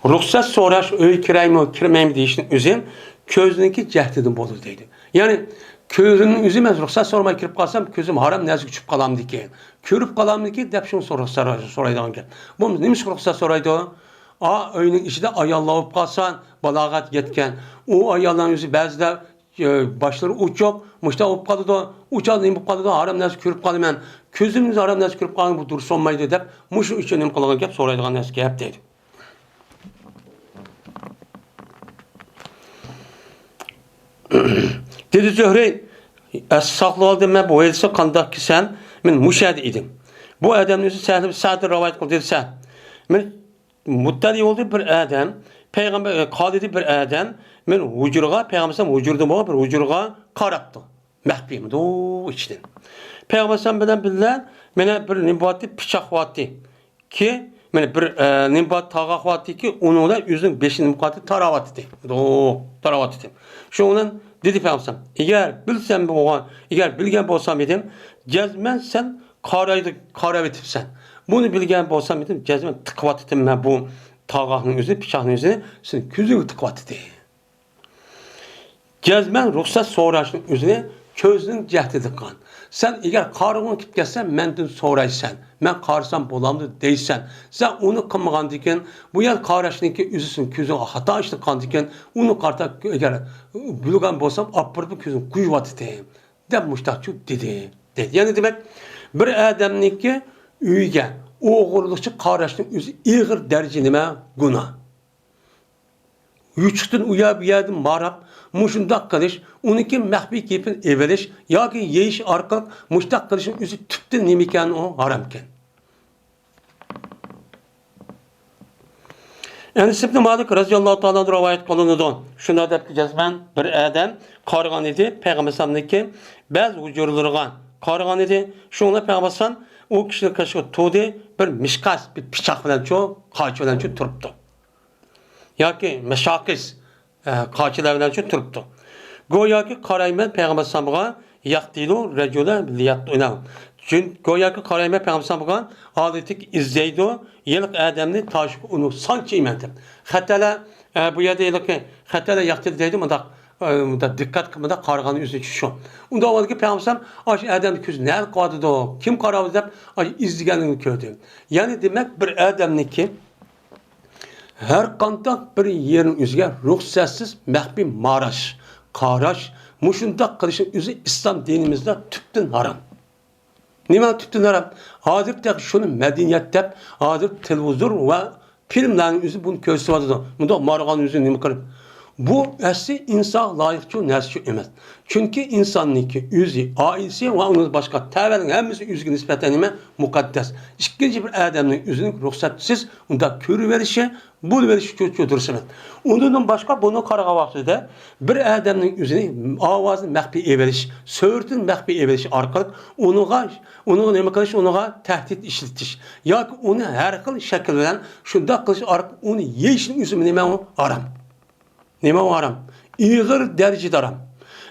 Ruhsat soraş öy kirayım kirmeyim deyişin üzüm közününki cehdidin bolur deydi. Yani közünün üzüm ez ruhsat sormaya kirip kalsam közüm haram nezik uçup kalam dike. Körüp kalam dike dep şunu soraydı anken. Bu neymiş ruhsat soraydı o? Öyünün içinde ayallayıp kalsan balagat yetken. O ayalların yüzü bazıda başları uç yok. Muşta olup kaldı da uçağı inip kaldı da haram nezik körüp kalayım ben. Közümüz haram nezik körüp kalayım bu dursun olmaydı dep. Muşu için inip kalan gep soraydıgan nezik hep deydi. Dedi Zöhre saklı aldım ben bu edilse kandak ki sen ben müşahede idim. Bu adamın yüzü sahte rivayet kıldı dedi sen. Ben muttali oldu bir adam peygamber kadidi bir adam men hucurga peygamber hucurda mı bir hucurga karaptı. Mahbim do içten. Peygamber bilen billah mene bir nimbati bıçak vatı ki mene bir nimbat tağaq vatı ki onun da yüzün 5 nimbati taravatı. Do taravatı. Şundan dedi Peygamber eğer bilsem bu eğer bilgen bolsam idim cezmen sen karavetipsen. Bunu bilgen bolsam idim cezmen tıkvat ettim ben bu tağaqın yüzü bıçağın yüzü sen küzünü tıkvat etti. Cezmen ruhsat soraşın yüzüne közünün cehdi tıkan. Sen eğer karını kip gelsen menden soraysan. Ben karsam bolamdı deysen. Sen onu kımıgan diken bu yer karaşınki yüzüsün küzün hata işte kan diken onu karta eğer bilgen bolsam apırıp küzün kuyuvat deyim. Demuştakçı dedi. Yani demek bir adamniki üyge oğurlukçu karaşının yüzü iğir derece nime günah. Yüçtün uya bir yerden marap, muşundak kılış, onunki mahbi keyfin eveliş, ya ki yeyiş arka, muştak kılışın yüzü tüpte nemiken o haramken. Enes ibn Malik radıyallahu ta'ala rivayet kılınıdı. Şuna da cezmen bir adam kargan idi, Peygamber sallallahu bazı ucurlarına kargan idi. Şuna Peygamber o kişinin kaşı tuğdu bir mişkas, bir bıçak bilen çok, kaç bilen çok turuptu. Ya ki meşakis kaçılar bilen çok turuptu. Goya ki karaymen Peygamber sallallahu yaqtilu recule liyaqtuna. Çünkü go'yoki qarayma payg'ambar bo'lgan odatlik izlaydi, yiliq odamni tosh uni sanchi emandir. Xatalar bu yerda yiliq xatalar yaqtida deydi, bunda dikkat qilmada qarag'ani o'zi shu. Unda avvalgi payg'ambar osh odamni ko'zi nal qotdi, kim qaradi deb izlaganini ko'rdi. Ya'ni demak bir odamniki her qanday bir yerin o'ziga ruxsatsiz maxfiy marash, qarash, mushunda qilishning o'zi islom dinimizda tubdan harom. Nima tubdan harom? Hozirda shuni madaniyat deb, hozir televizor va filmlarning o'zi buni ko'rsatyapti. Bunda marg'an o'zi nima qilib? Bu asli inson loyiqchi narsa emas. Chunki insonniki o'zi, oilasi va uning boshqa tabiatning hammasi o'ziga nisbatan nima? Muqaddas. Ikkinchi bir odamning o'zining ruxsatsiz unda ko'riverishi, bo'lverishi cho'chirsin. Undan boshqa buni qaragan vaqtida bir odamning o'zining ovozini maxfiy everish, so'rtin maxfiy everish orqali uni nima qilish, unga tahdid ishlatish yoki uni har xil shakl bilan shunday qilish orqali uni yeyishning o'zi nima harom. Nima haram? İğir derecede haram.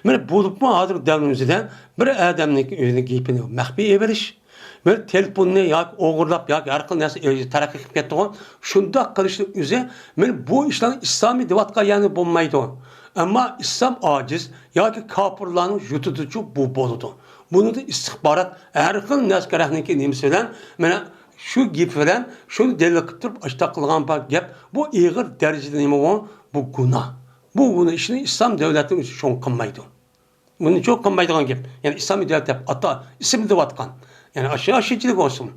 Mana bo'libmi hozir davrimizda bir odamning o'zining gapini maxfiy everish, bir telefonni yoki o'g'irlab yoki har xil narsa taraqqiy qilib ketgan, shunday qilishning o'zi men bu ishlarni islomiy devatga yani bo'lmaydi. Ammo islom ojiz yoki kofirlarning yutituchi bu bo'ladi. Buni istixborot har xil naskarahning nimasi bilan mana shu gap bilan shuni dalil qilib turib ashta qilgan gap bu ig'ir darajada nima bu gunoh. Bu işini İslam devletinin çoğun kılmaydı. Bunu çok kılmaydıgan gibi. Yani İslami devlet hep ata isim de vatkan. Yani aşağıcılık olsun.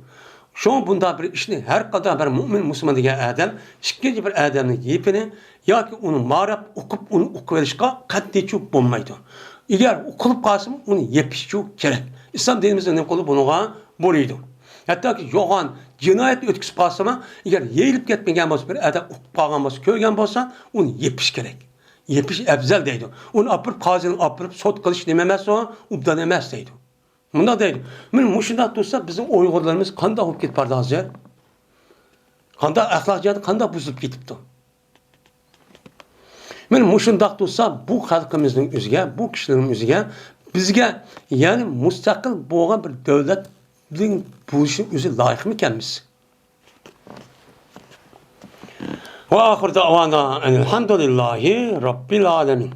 Şu an bunda bir işini her kadar bir mümin Müslüman diye adam, ikinci bir adamın yepini ya ki onu mağrab okup onu okuverişke katli çok bulmaydı. Eğer okulup kalsın onu yepiş çok gerek. İslam dinimizde ne kolu bunu buluydu. Hatta ki yoğan cinayet ötküsü kalsın eğer yeyilip gitmeyen olsa bir adam okup kalgan olsa köygen olsa onu yepiş gerek. Yepiş ebzel deydi. Onu apırıp kazını apırıp sot kılış dememezse o ubdan emez deydi. Bunda deydi. Benim muşunda dursa bizim Uygurlarımız kanda olup gitpardı hazır. Kanda ahlakcıydı, kanda buzulup gitipti. Benim muşunda dursa bu halkımızın üzüge, bu kişilerin üzüge bizge yani müstakil boğan bir devletin bu işin üzü layık mı kendimiz? Ve ahir davana elhamdülillahi rabbil alemin.